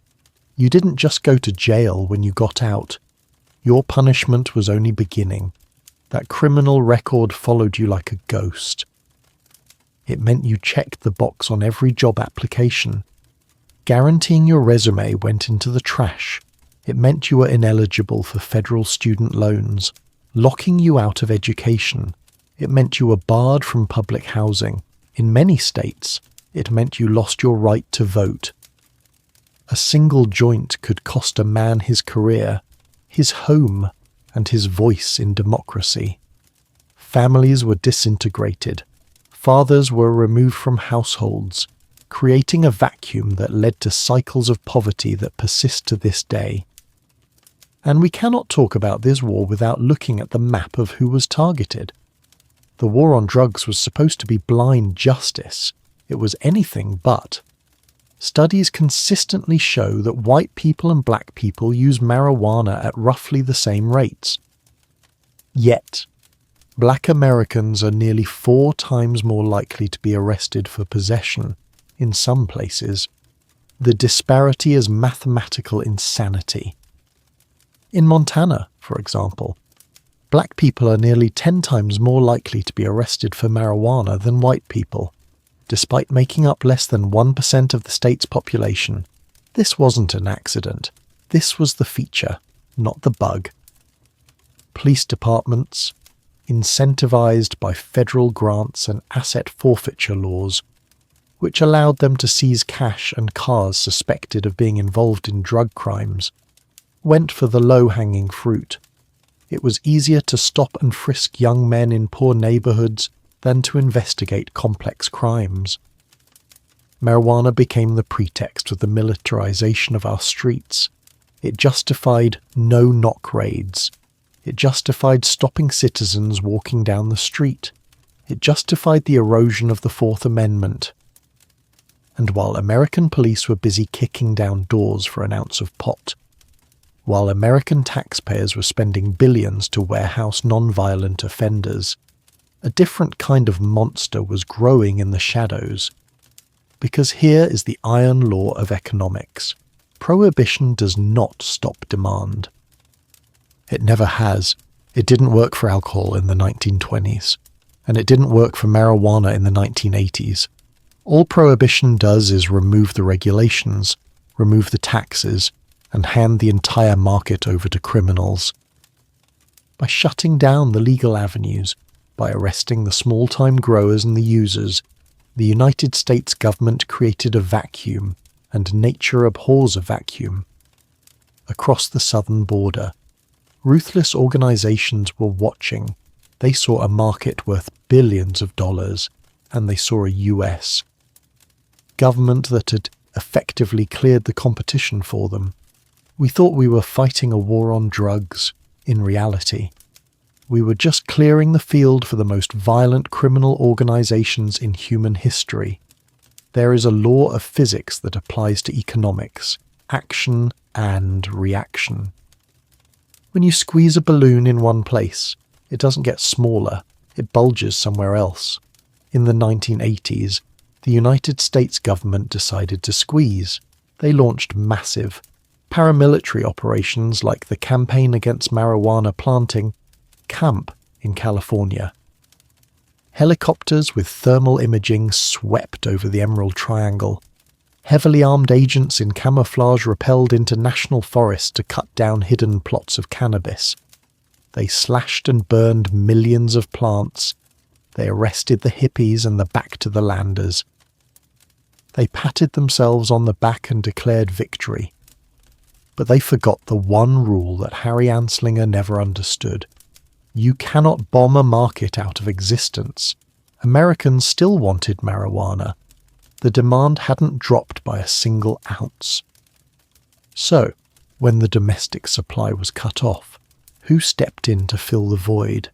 You didn't just go to jail when you got out. Your punishment was only beginning. That criminal record followed you like a ghost. It meant you checked the box on every job application. Guaranteeing your resume went into the trash. It meant you were ineligible for federal student loans, locking you out of education. It meant you were barred from public housing. In many states, it meant you lost your right to vote. A single joint could cost a man his career, his home, and his voice in democracy. Families were disintegrated. Fathers were removed from households, creating a vacuum that led to cycles of poverty that persist to this day. And we cannot talk about this war without looking at the map of who was targeted. The war on drugs was supposed to be blind justice. It was anything but. Studies consistently show that white people and black people use marijuana at roughly the same rates. Yet, black Americans are nearly 4 times more likely to be arrested for possession, in some places. The disparity is mathematical insanity. In Montana, for example, black people are nearly 10 times more likely to be arrested for marijuana than white people. Despite making up less than 1% of the state's population, this wasn't an accident. This was the feature, not the bug. Police departments, incentivized by federal grants and asset forfeiture laws, which allowed them to seize cash and cars suspected of being involved in drug crimes, went for the low-hanging fruit. It was easier to stop and frisk young men in poor neighborhoods than to investigate complex crimes. Marijuana became the pretext of the militarization of our streets. It justified no-knock raids. It justified stopping citizens walking down the street. It justified the erosion of the Fourth Amendment. And while American police were busy kicking down doors for an ounce of pot, while American taxpayers were spending billions to warehouse non-violent offenders, a different kind of monster was growing in the shadows. Because here is the iron law of economics. Prohibition does not stop demand. It never has. It didn't work for alcohol in the 1920s. And it didn't work for marijuana in the 1980s. All prohibition does is remove the regulations, remove the taxes, and hand the entire market over to criminals. By shutting down the legal avenues, by arresting the small-time growers and the users, The United States government created a vacuum, and nature abhors a vacuum. Across the southern border, ruthless organizations were watching. They saw a market worth billions of dollars, and they saw a US government that had effectively cleared the competition for them. We thought we were fighting a war on drugs. In reality, we were just clearing the field for the most violent criminal organizations in human history. There is a law of physics that applies to economics: action and reaction. When you squeeze a balloon in one place, it doesn't get smaller, it bulges somewhere else. In the 1980s, the United States government decided to squeeze. They launched massive paramilitary operations like the Campaign Against Marijuana Planting, Hemp, in California. Helicopters with thermal imaging swept over the Emerald Triangle. Heavily armed agents in camouflage rappelled into national forests to cut down hidden plots of cannabis. They slashed and burned millions of plants. They arrested the hippies and the back-to-the-landers. They patted themselves on the back and declared victory. But they forgot the one rule that Harry Anslinger never understood. You cannot bomb a market out of existence. Americans still wanted marijuana. The demand hadn't dropped by a single ounce. So, when the domestic supply was cut off, who stepped in to fill the void?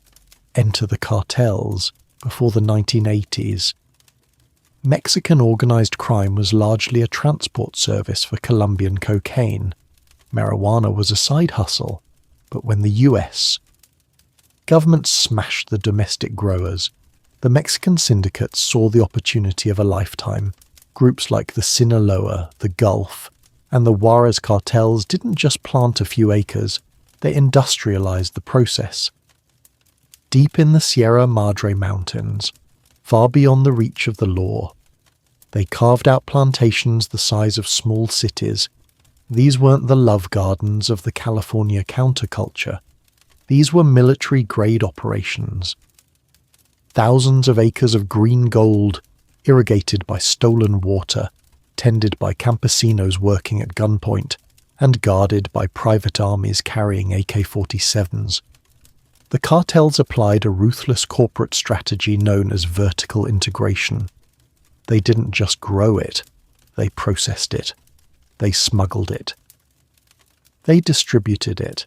Enter the cartels before the 1980s. Mexican organized crime was largely a transport service for Colombian cocaine. Marijuana was a side hustle, but when the US government smashed the domestic growers, the Mexican syndicates saw the opportunity of a lifetime. Groups like the Sinaloa, the Gulf, and the Juarez cartels didn't just plant a few acres, they industrialized the process. Deep in the Sierra Madre Mountains, far beyond the reach of the law, they carved out plantations the size of small cities. These weren't the love gardens of the California counterculture. These were military-grade operations. Thousands of acres of green gold, irrigated by stolen water, tended by campesinos working at gunpoint, and guarded by private armies carrying AK-47s. The cartels applied a ruthless corporate strategy known as vertical integration. They didn't just grow it, they processed it. They smuggled it. They distributed it.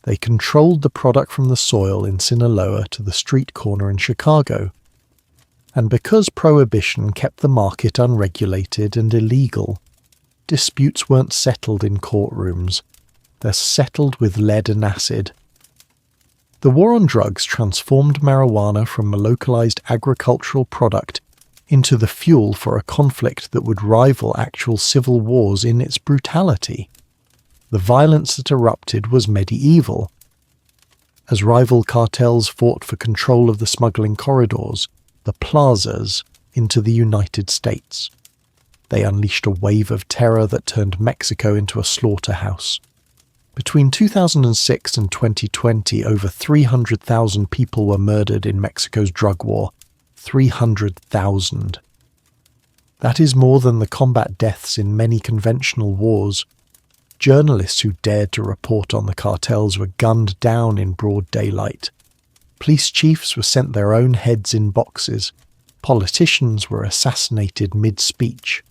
They controlled the product from the soil in Sinaloa to the street corner in Chicago. And because prohibition kept the market unregulated and illegal, disputes weren't settled in courtrooms. They're settled with lead and acid. The war on drugs transformed marijuana from a localized agricultural product into the fuel for a conflict that would rival actual civil wars in its brutality. The violence that erupted was medieval. As rival cartels fought for control of the smuggling corridors, the plazas, into the United States. They unleashed a wave of terror that turned Mexico into a slaughterhouse. Between 2006 and 2020, over 300,000 people were murdered in Mexico's drug war. 300,000. That is more than the combat deaths in many conventional wars. Journalists who dared to report on the cartels were gunned down in broad daylight. Police chiefs were sent their own heads in boxes. Politicians were assassinated mid-speech.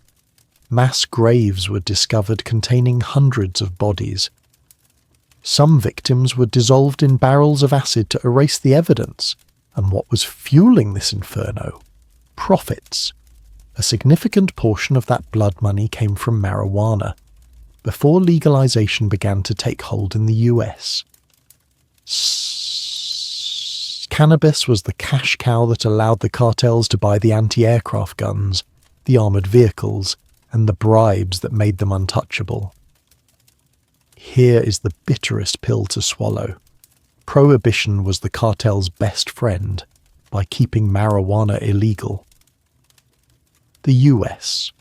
Mass graves were discovered containing hundreds of bodies. Some victims were dissolved in barrels of acid to erase the evidence. And what was fueling this inferno? Profits. A significant portion of that blood money came from marijuana, before legalization began to take hold in the US. Cannabis was the cash cow that allowed the cartels to buy the anti-aircraft guns, the armored vehicles, and the bribes that made them untouchable. Here is the bitterest pill to swallow. Prohibition was the cartel's best friend by keeping marijuana illegal. The US.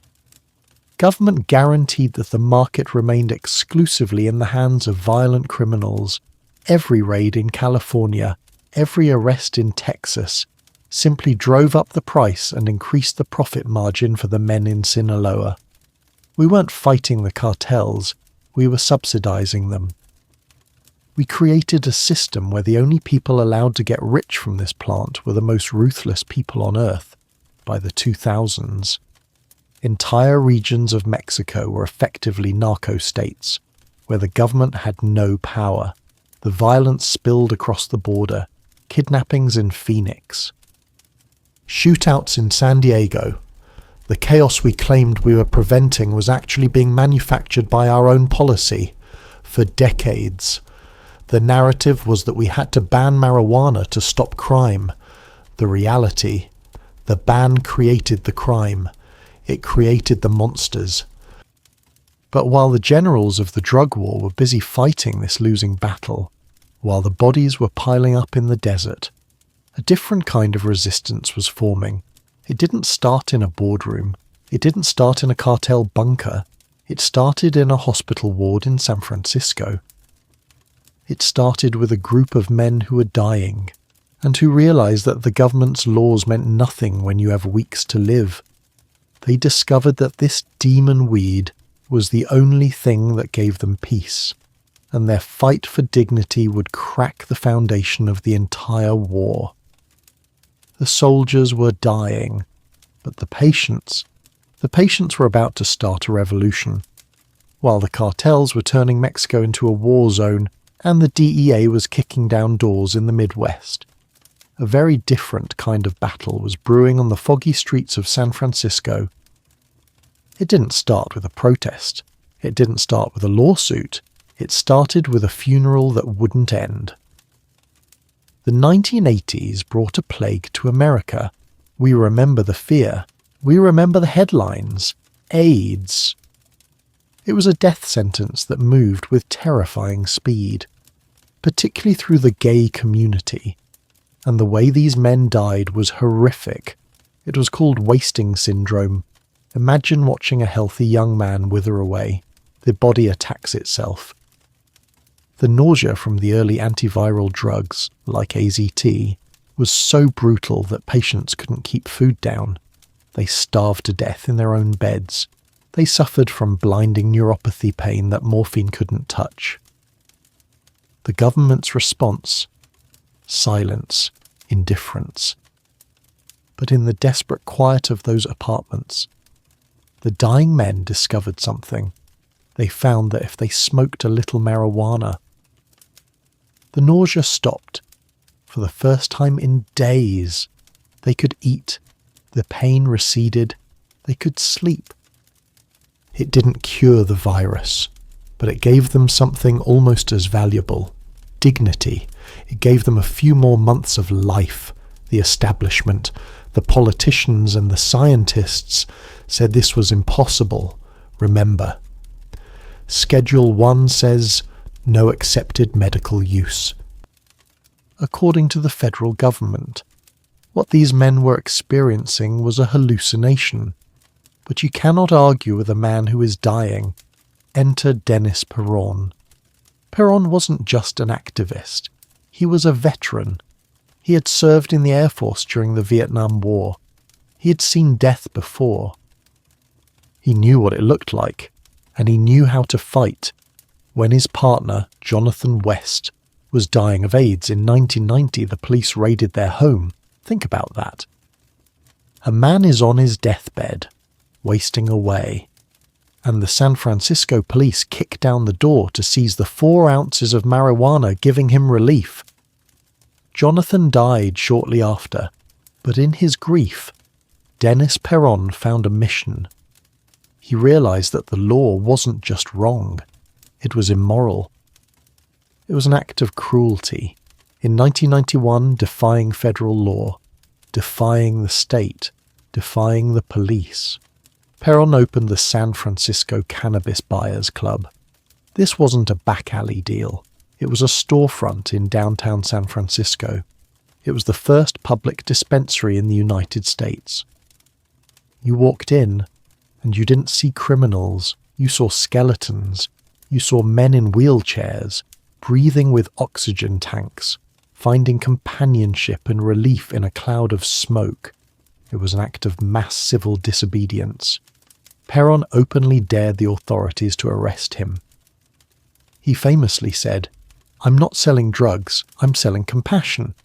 Government guaranteed that the market remained exclusively in the hands of violent criminals. Every raid in California, every arrest in Texas, simply drove up the price and increased the profit margin for the men in Sinaloa. We weren't fighting the cartels, we were subsidizing them. We created a system where the only people allowed to get rich from this plant were the most ruthless people on earth by the 2000s. Entire regions of Mexico were effectively narco-states, where the government had no power. The violence spilled across the border, kidnappings in Phoenix, shootouts in San Diego. The chaos we claimed we were preventing was actually being manufactured by our own policy. For decades, the narrative was that we had to ban marijuana to stop crime. The reality, the ban created the crime. It created the monsters. But while the generals of the drug war were busy fighting this losing battle, while the bodies were piling up in the desert, a different kind of resistance was forming. It didn't start in a boardroom. It didn't start in a cartel bunker. It started in a hospital ward in San Francisco. It started with a group of men who were dying, and who realized that the government's laws meant nothing when you have weeks to live. They discovered that this demon weed was the only thing that gave them peace, and their fight for dignity would crack the foundation of the entire war. The soldiers were dying, but the patients were about to start a revolution, while the cartels were turning Mexico into a war zone and the DEA was kicking down doors in the Midwest. A very different kind of battle was brewing on the foggy streets of San Francisco. It didn't start with a protest. It didn't start with a lawsuit. It started with a funeral that wouldn't end. The 1980s brought a plague to America. We remember the fear. We remember the headlines. AIDS. It was a death sentence that moved with terrifying speed, particularly through the gay community. And the way these men died was horrific. It was called wasting syndrome. Imagine watching a healthy young man wither away. The body attacks itself. The nausea from the early antiviral drugs, like AZT, was so brutal that patients couldn't keep food down. They starved to death in their own beds. They suffered from blinding neuropathy pain that morphine couldn't touch. The government's response? Silence, indifference. But in the desperate quiet of those apartments, the dying men discovered something. They found that if they smoked a little marijuana, the nausea stopped. For the first time in days, they could eat. The pain receded. They could sleep. It didn't cure the virus, but it gave them something almost as valuable: dignity. It gave them a few more months of life. The establishment, the politicians and the scientists said this was impossible. Remember, Schedule 1 says no accepted medical use. According to the federal government, what these men were experiencing was a hallucination. But you cannot argue with a man who is dying. Enter Dennis Peron. Peron wasn't just an activist. He was a veteran. He had served in the Air Force during the Vietnam War. He had seen death before. He knew what it looked like, and he knew how to fight. When his partner, Jonathan West, was dying of AIDS in 1990, the police raided their home. Think about that. A man is on his deathbed, wasting away, and the San Francisco police kick down the door to seize the 4 ounces of marijuana, giving him relief. Jonathan died shortly after, but in his grief, Dennis Peron found a mission. He realized that the law wasn't just wrong, it was immoral. It was an act of cruelty. In 1991, defying federal law, defying the state, defying the police. Peron opened the San Francisco Cannabis Buyers Club. This wasn't a back alley deal. It was a storefront in downtown San Francisco. It was the first public dispensary in the United States. You walked in, and you didn't see criminals. You saw skeletons. You saw men in wheelchairs, breathing with oxygen tanks. finding companionship and relief in a cloud of smoke. It was an act of mass civil disobedience. Perón openly dared the authorities to arrest him. He famously said, "I'm not selling drugs, I'm selling compassion."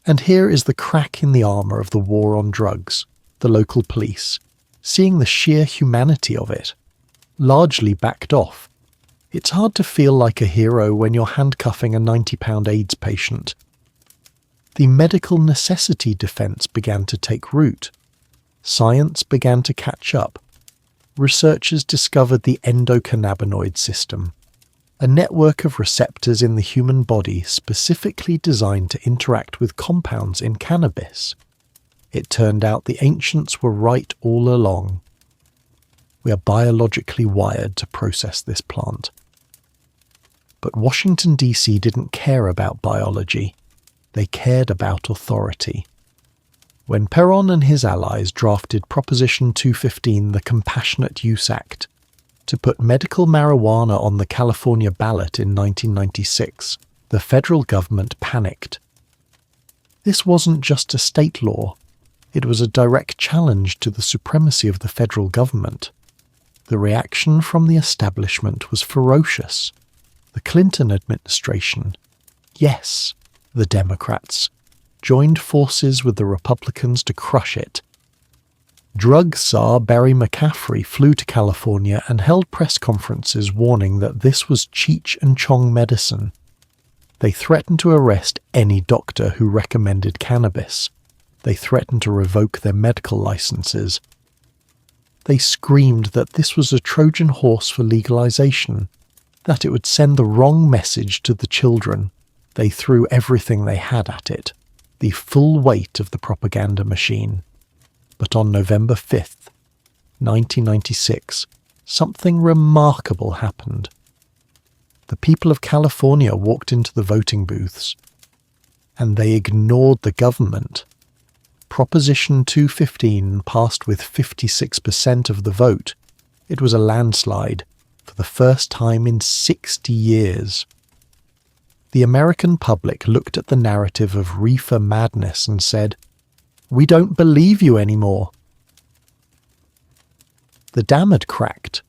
And here is the crack in the armour of the war on drugs, the local police, seeing the sheer humanity of it, largely backed off. It's hard to feel like a hero when you're handcuffing a 90-pound AIDS patient. The medical necessity defence began to take root. Science began to catch up. Researchers discovered the endocannabinoid system, a network of receptors in the human body specifically designed to interact with compounds in cannabis. It turned out the ancients were right all along. We are biologically wired to process this plant. But Washington, D.C. didn't care about biology. They cared about authority. When Perón and his allies drafted Proposition 215, the Compassionate Use Act, to put medical marijuana on the California ballot in 1996, the federal government panicked. This wasn't just a state law. It was a direct challenge to the supremacy of the federal government. The reaction from the establishment was ferocious. The Clinton administration, yes, the Democrats, joined forces with the Republicans to crush it. Drug czar Barry McCaffrey flew to California and held press conferences warning that this was Cheech and Chong medicine. They threatened to arrest any doctor who recommended cannabis. They threatened to revoke their medical licenses. They screamed that this was a Trojan horse for legalization, that it would send the wrong message to the children. They threw everything they had at it, the full weight of the propaganda machine. But on November 5th, 1996, something remarkable happened. The people of California walked into the voting booths, and they ignored the government. Proposition 215 passed with 56% of the vote. It was a landslide for the first time in 60 years. The American public looked at the narrative of reefer madness and said, "We don't believe you anymore." The dam had cracked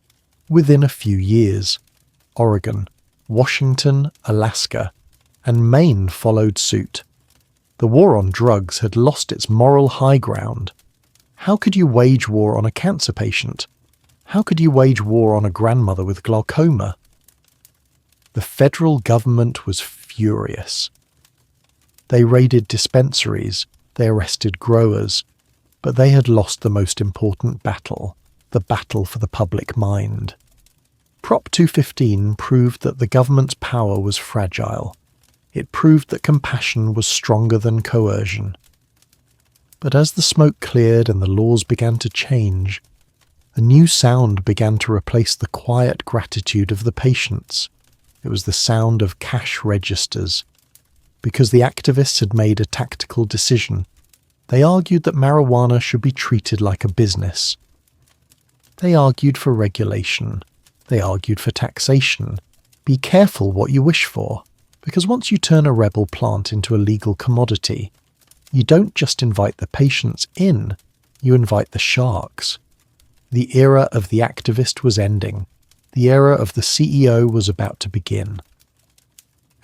within a few years. Oregon, Washington, Alaska, and Maine followed suit. The war on drugs had lost its moral high ground. How could you wage war on a cancer patient? How could you wage war on a grandmother with glaucoma? The federal government was furious. They raided dispensaries, they arrested growers, but they had lost the most important battle, the battle for the public mind. Prop 215 proved that the government's power was fragile. It proved that compassion was stronger than coercion. But as the smoke cleared and the laws began to change, a new sound began to replace the quiet gratitude of the patients. It was the sound of cash registers. Because the activists had made a tactical decision, they argued that marijuana should be treated like a business. They argued for regulation. They argued for taxation. Be careful what you wish for, because once you turn a rebel plant into a legal commodity, you don't just invite the patients in, you invite the sharks. The era of the activist was ending. The era of the CEO was about to begin.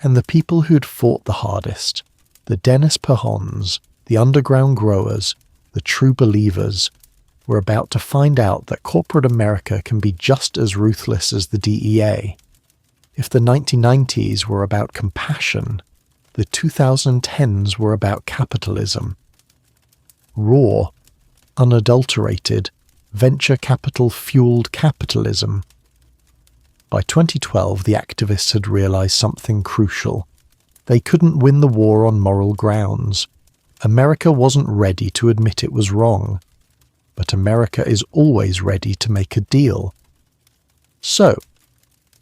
And the people who'd fought the hardest, the Dennis Perrons, the underground growers, the true believers, were about to find out that corporate America can be just as ruthless as the DEA. If the 1990s were about compassion, the 2010s were about capitalism. Raw, unadulterated, venture capital-fueled capitalism. By 2012, the activists had realized something crucial. They couldn't win the war on moral grounds. America wasn't ready to admit it was wrong. But America is always ready to make a deal. So,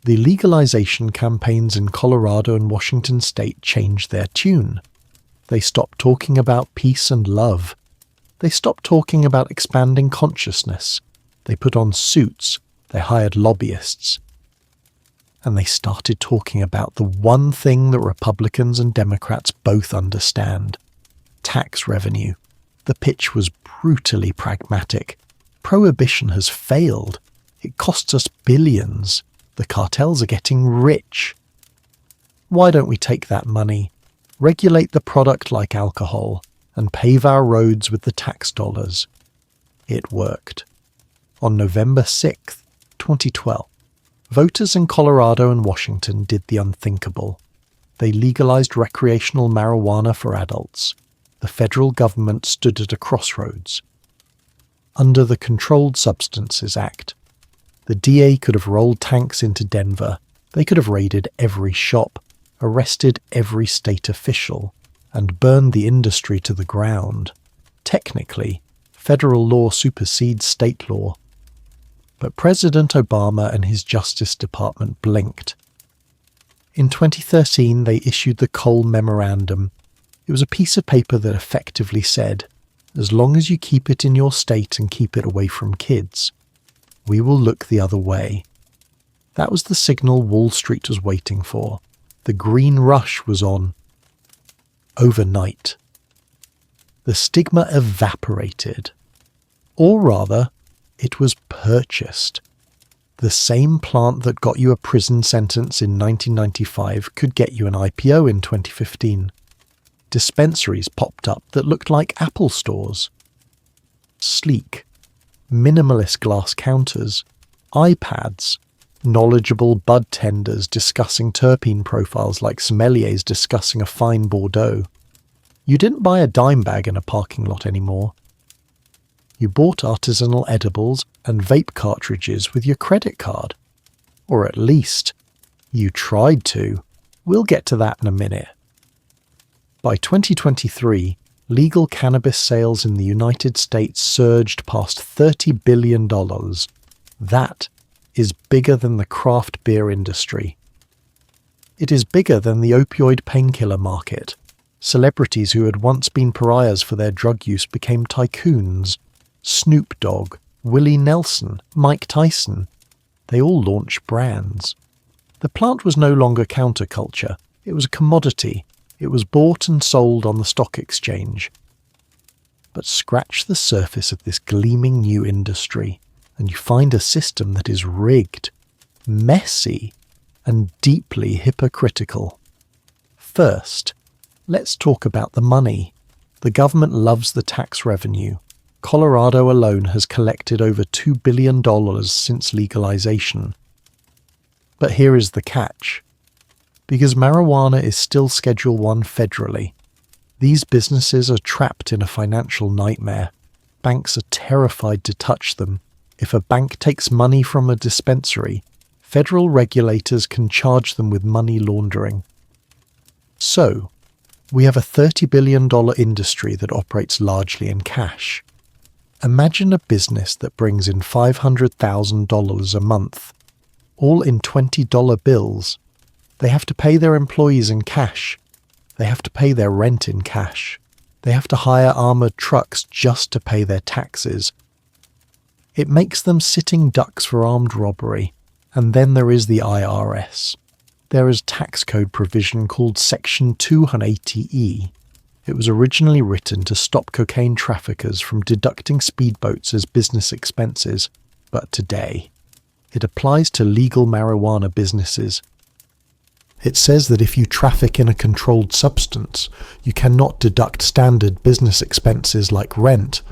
the legalization campaigns in Colorado and Washington state changed their tune. They stopped talking about peace and love. They stopped talking about expanding consciousness. They put on suits. They hired lobbyists. and they started talking about the one thing that Republicans and Democrats both understand: tax revenue. The pitch was brutally pragmatic. Prohibition has failed. It costs us billions. The cartels are getting rich. Why don't we take that money, regulate the product like alcohol, and pave our roads with the tax dollars? It worked. On November 6th, 2012, voters in Colorado and Washington did the unthinkable. They legalized recreational marijuana for adults. The federal government stood at a crossroads. Under the Controlled Substances Act, the DA could have rolled tanks into Denver. They could have raided every shop, arrested every state official, and burned the industry to the ground. Technically, federal law supersedes state law. But President Obama and his Justice Department blinked. In 2013, they issued the Cole Memorandum. It was a piece of paper that effectively said, as long as you keep it in your state and keep it away from kids, we will look the other way. That was the signal Wall Street was waiting for. The green rush was on. Overnight. The stigma evaporated. Or rather, it was purchased. The same plant that got you a prison sentence in 1995 could get you an IPO in 2015. Dispensaries popped up that looked like Apple stores. Sleek, minimalist glass counters, iPads, knowledgeable bud tenders discussing terpene profiles like sommeliers discussing a fine Bordeaux. You didn't buy a dime bag in a parking lot anymore. You bought artisanal edibles and vape cartridges with your credit card. Or at least, you tried to. We'll get to that in a minute. By 2023, legal cannabis sales in the United States surged past $30 billion. That is bigger than the craft beer industry. It is bigger than the opioid painkiller market. Celebrities who had once been pariahs for their drug use became tycoons. Snoop Dogg, Willie Nelson, Mike Tyson. They all launched brands. The plant was no longer counterculture. It was a commodity. It was bought and sold on the stock exchange. But scratch the surface of this gleaming new industry, and you find a system that is rigged, messy, and deeply hypocritical. First, let's talk about the money. The government loves the tax revenue. Colorado alone has collected over $2 billion since legalization. But here is the catch. Because marijuana is still Schedule 1 federally, these businesses are trapped in a financial nightmare. Banks are terrified to touch them. If a bank takes money from a dispensary, federal regulators can charge them with money laundering. So, we have a $30 billion industry that operates largely in cash. Imagine a business that brings in $500,000 a month, all in $20 bills. They have to pay their employees in cash. They have to pay their rent in cash. They have to hire armored trucks just to pay their taxes. It makes them sitting ducks for armed robbery. And then there is the IRS. There is a tax code provision called Section 280E. It was originally written to stop cocaine traffickers from deducting speedboats as business expenses, but today, it applies to legal marijuana businesses. It says that if you traffic in a controlled substance, you cannot deduct standard business expenses like rent,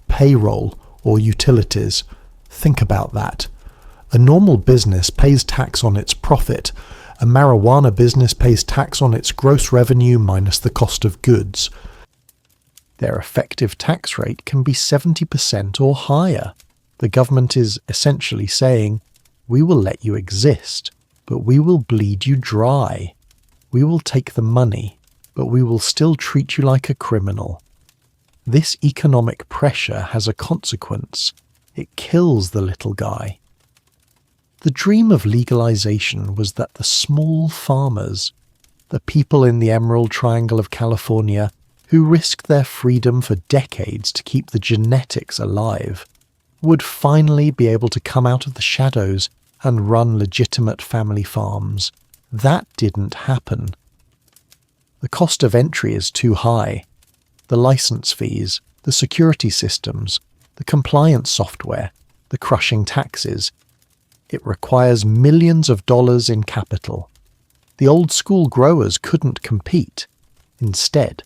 payroll, or utilities. Think about that. A normal business pays tax on its profit. A marijuana business pays tax on its gross revenue minus the cost of goods. Their effective tax rate can be 70% or higher. The government is essentially saying, we will let you exist, but we will bleed you dry. We will take the money, but we will still treat you like a criminal. This economic pressure has a consequence. It kills the little guy. The dream of legalization was that the small farmers, the people in the Emerald Triangle of California, who risked their freedom for decades to keep the genetics alive, would finally be able to come out of the shadows and run legitimate family farms. That didn't happen. The cost of entry is too high. The license fees, the security systems, the compliance software, the crushing taxes. It requires millions of dollars in capital. The old-school growers couldn't compete. Instead,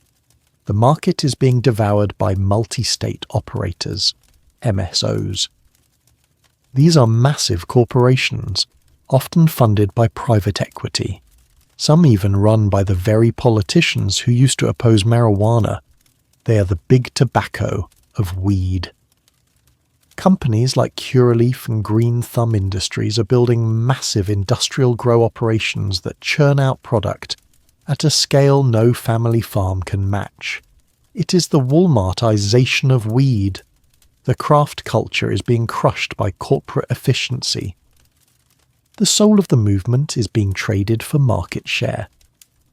the market is being devoured by multi-state operators, MSOs. These are massive corporations, often funded by private equity. Some even run by the very politicians who used to oppose marijuana. They are the big tobacco of weed. Companies like Curaleaf and Green Thumb Industries are building massive industrial grow operations that churn out product at a scale no family farm can match. It is the Walmartization of weed. The craft culture is being crushed by corporate efficiency. The soul of the movement is being traded for market share.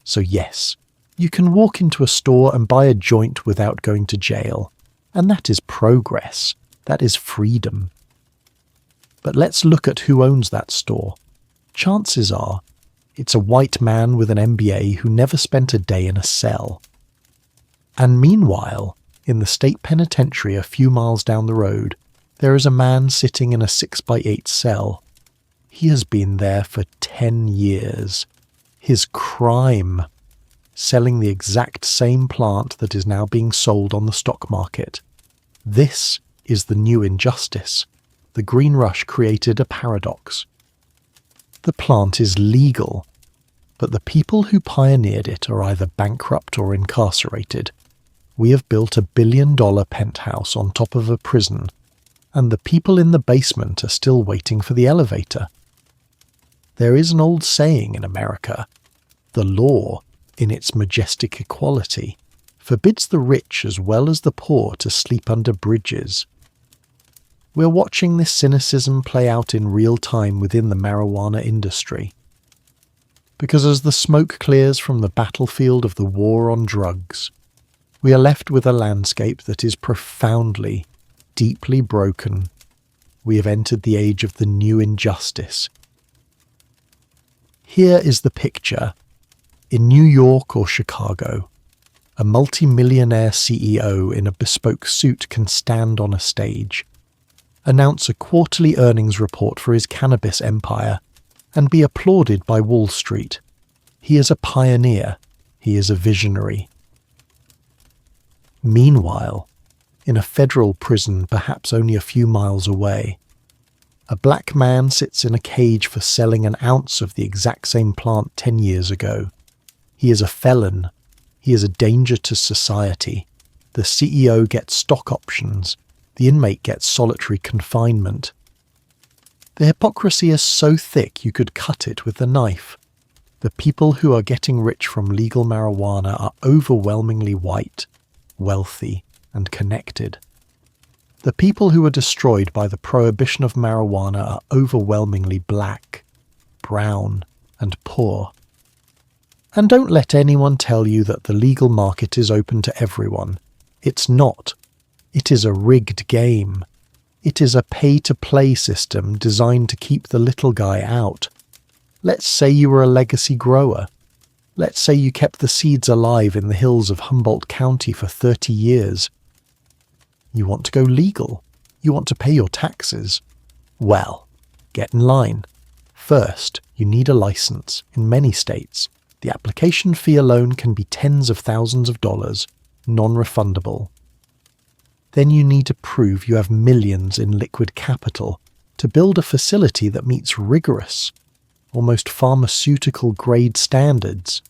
So yes, you can walk into a store and buy a joint without going to jail, and that is progress. That is freedom. But let's look at who owns that store. Chances are, it's a white man with an MBA who never spent a day in a cell. And meanwhile, in the state penitentiary a few miles down the road, there is a man sitting in a 6x8 cell. He has been there for 10 years. His crime: selling the exact same plant that is now being sold on the stock market. This is the new injustice. The Green Rush created a paradox. The plant is legal, but the people who pioneered it are either bankrupt or incarcerated. We have built $1 billion penthouse on top of a prison, and the people in the basement are still waiting for the elevator. There is an old saying in America: the law, in its majestic equality, forbids the rich as well as the poor to sleep under bridges. We're watching this cynicism play out in real time within the marijuana industry. Because as the smoke clears from the battlefield of the war on drugs, we are left with a landscape that is profoundly, deeply broken. We have entered the age of the new injustice. Here is the picture. In New York or Chicago, a multi-millionaire CEO in a bespoke suit can stand on a stage, announce a quarterly earnings report for his cannabis empire, and be applauded by Wall Street. He is a pioneer. He is a visionary. Meanwhile, in a federal prison perhaps only a few miles away, a black man sits in a cage for selling an ounce of the exact same plant 10 years ago. He is a felon. He is a danger to society. The CEO gets stock options. The inmate gets solitary confinement. The hypocrisy is so thick you could cut it with a knife. The people who are getting rich from legal marijuana are overwhelmingly white, wealthy, and connected. The people who are destroyed by the prohibition of marijuana are overwhelmingly black, brown, and poor. And don't let anyone tell you that the legal market is open to everyone. It's not. It is a rigged game. It is a pay-to-play system designed to keep the little guy out. Let's say you were a legacy grower. Let's say you kept the seeds alive in the hills of Humboldt County for 30 years. You want to go legal. You want to pay your taxes. Well, get in line. First, you need a license in many states. The application fee alone can be tens of thousands of dollars, non-refundable. Then you need to prove you have millions in liquid capital to build a facility that meets rigorous, almost pharmaceutical-grade standards.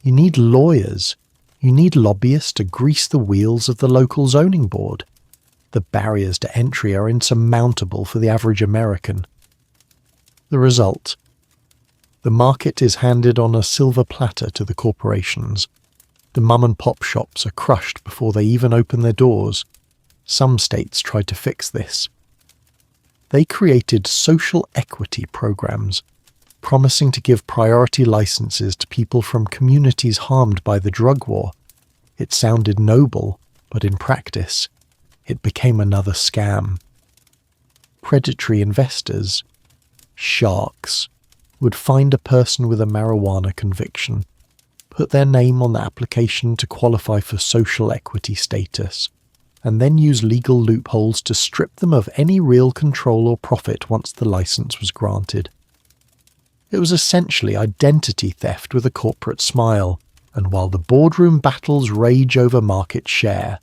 You need lawyers. You need lobbyists to grease the wheels of the local zoning board. The barriers to entry are insurmountable for the average American. The result: the market is handed on a silver platter to the corporations. The mom-and-pop shops are crushed before they even open their doors. Some states tried to fix this. They created social equity programs, promising to give priority licenses to people from communities harmed by the drug war. It sounded noble, but in practice, it became another scam. Predatory investors, sharks, would find a person with a marijuana conviction, put their name on the application to qualify for social equity status, and then use legal loopholes to strip them of any real control or profit once the license was granted. It was essentially identity theft with a corporate smile, and while the boardroom battles rage over market share,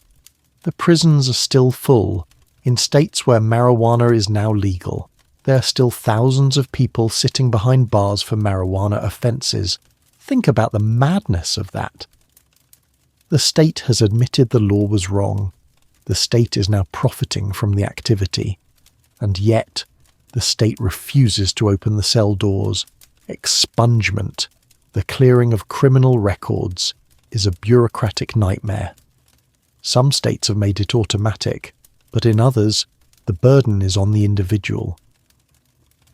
the prisons are still full. In states where marijuana is now legal, there are still thousands of people sitting behind bars for marijuana offences. Think about the madness of that. The state has admitted the law was wrong. The state is now profiting from the activity. And yet, the state refuses to open the cell doors. Expungement, the clearing of criminal records, is a bureaucratic nightmare. Some states have made it automatic, but in others, the burden is on the individual.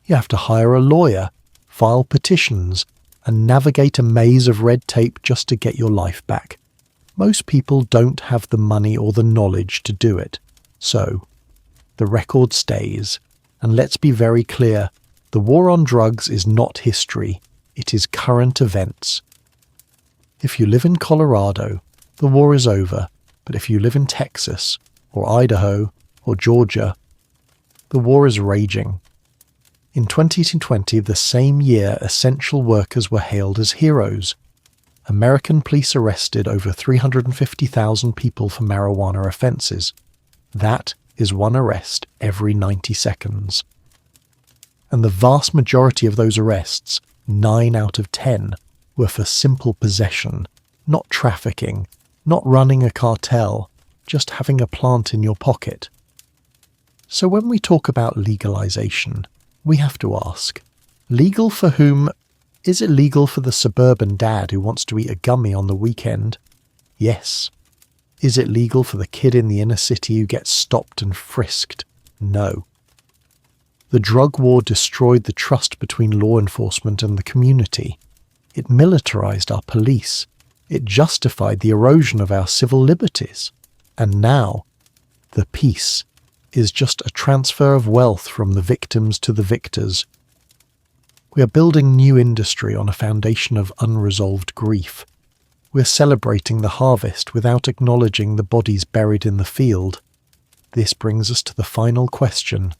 You have to hire a lawyer, file petitions, and navigate a maze of red tape just to get your life back. Most people don't have the money or the knowledge to do it. So, the record stays. And let's be very clear, the war on drugs is not history, it is current events. If you live in Colorado, the war is over, but if you live in Texas, or Idaho, or Georgia, the war is raging. In 2020, the same year, essential workers were hailed as heroes. American police arrested over 350,000 people for marijuana offences. That is one arrest every 90 seconds. And the vast majority of those arrests, 9 out of 10, were for simple possession, not trafficking, not running a cartel, just having a plant in your pocket. So when we talk about legalization, we have to ask, legal for whom? Is it legal for the suburban dad who wants to eat a gummy on the weekend? Yes. Is it legal for the kid in the inner city who gets stopped and frisked? No. The drug war destroyed the trust between law enforcement and the community. It militarized our police. It justified the erosion of our civil liberties. And now, the peace is just a transfer of wealth from the victims to the victors. We are building new industry on a foundation of unresolved grief. We're celebrating the harvest without acknowledging the bodies buried in the field. This brings us to the final question.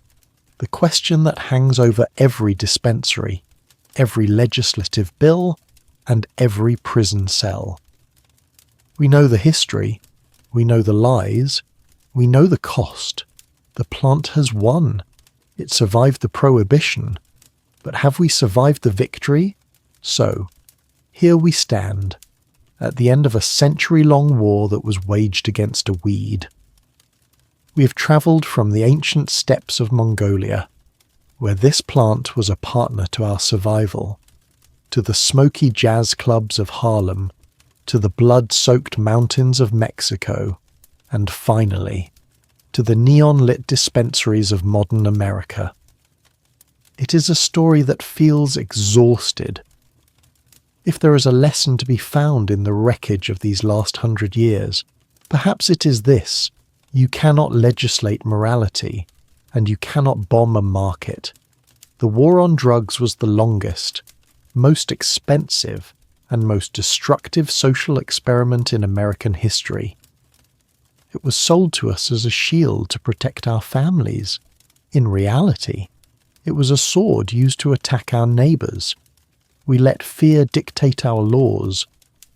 The question that hangs over every dispensary, every legislative bill, and every prison cell. We know the history, we know the lies, we know the cost. The plant has won. It survived the prohibition. But have we survived the victory? So, here we stand, at the end of a century-long war that was waged against a weed. We have travelled from the ancient steppes of Mongolia, where this plant was a partner to our survival, to the smoky jazz clubs of Harlem, to the blood-soaked mountains of Mexico, and finally, to the neon-lit dispensaries of modern America. It is a story that feels exhausted. If there is a lesson to be found in the wreckage of these last 100 years, perhaps it is this: you cannot legislate morality, and you cannot bomb a market. The war on drugs was the longest, most expensive, and most destructive social experiment in American history. It was sold to us as a shield to protect our families. In reality, it was a sword used to attack our neighbours. We let fear dictate our laws.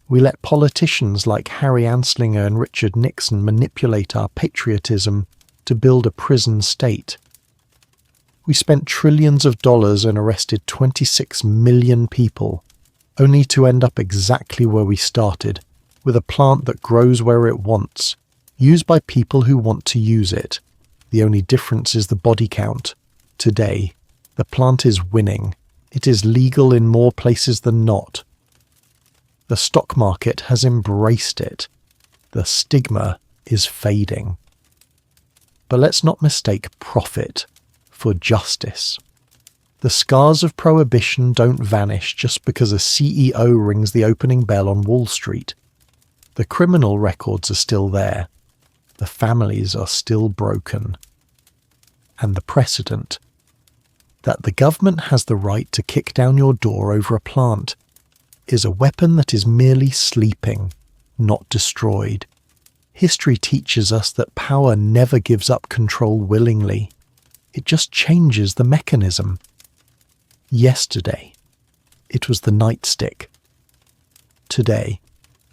We let politicians like Harry Anslinger and Richard Nixon manipulate our patriotism to build a prison state. We spent trillions of dollars and arrested 26 million people, only to end up exactly where we started, with a plant that grows where it wants, used by people who want to use it. The only difference is the body count. Today, the plant is winning. It is legal in more places than not. The stock market has embraced it. The stigma is fading. But let's not mistake profit for justice. The scars of prohibition don't vanish just because a CEO rings the opening bell on Wall Street. The criminal records are still there. The families are still broken. And the precedent that the government has the right to kick down your door over a plant is a weapon that is merely sleeping, not destroyed. History teaches us that power never gives up control willingly. It just changes the mechanism. Yesterday, it was the nightstick. Today,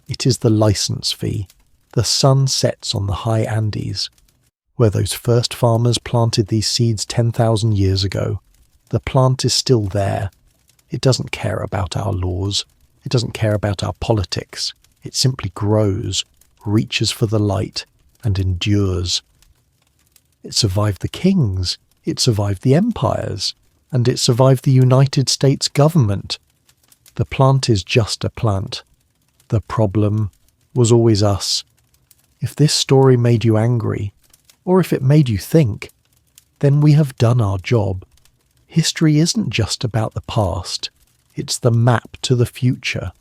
it is the license fee. The sun sets on the high Andes. Where those first farmers planted these seeds 10,000 years ago, the plant is still there. It doesn't care about our laws. It doesn't care about our politics. It simply grows, reaches for the light, and endures. It survived the kings. It survived the empires. And it survived the United States government. The plant is just a plant. The problem was always us. If this story made you angry, or if it made you think, then we have done our job. History isn't just about the past. It's the map to the future.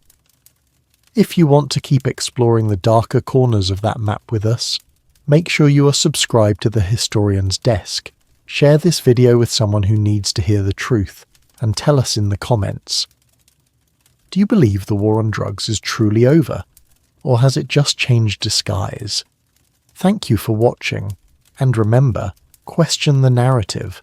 If you want to keep exploring the darker corners of that map with us, make sure you are subscribed to the Historian's Desk. Share this video with someone who needs to hear the truth, and tell us in the comments. Do you believe the war on drugs is truly over, or has it just changed disguise? Thank you for watching, and remember, question the narrative.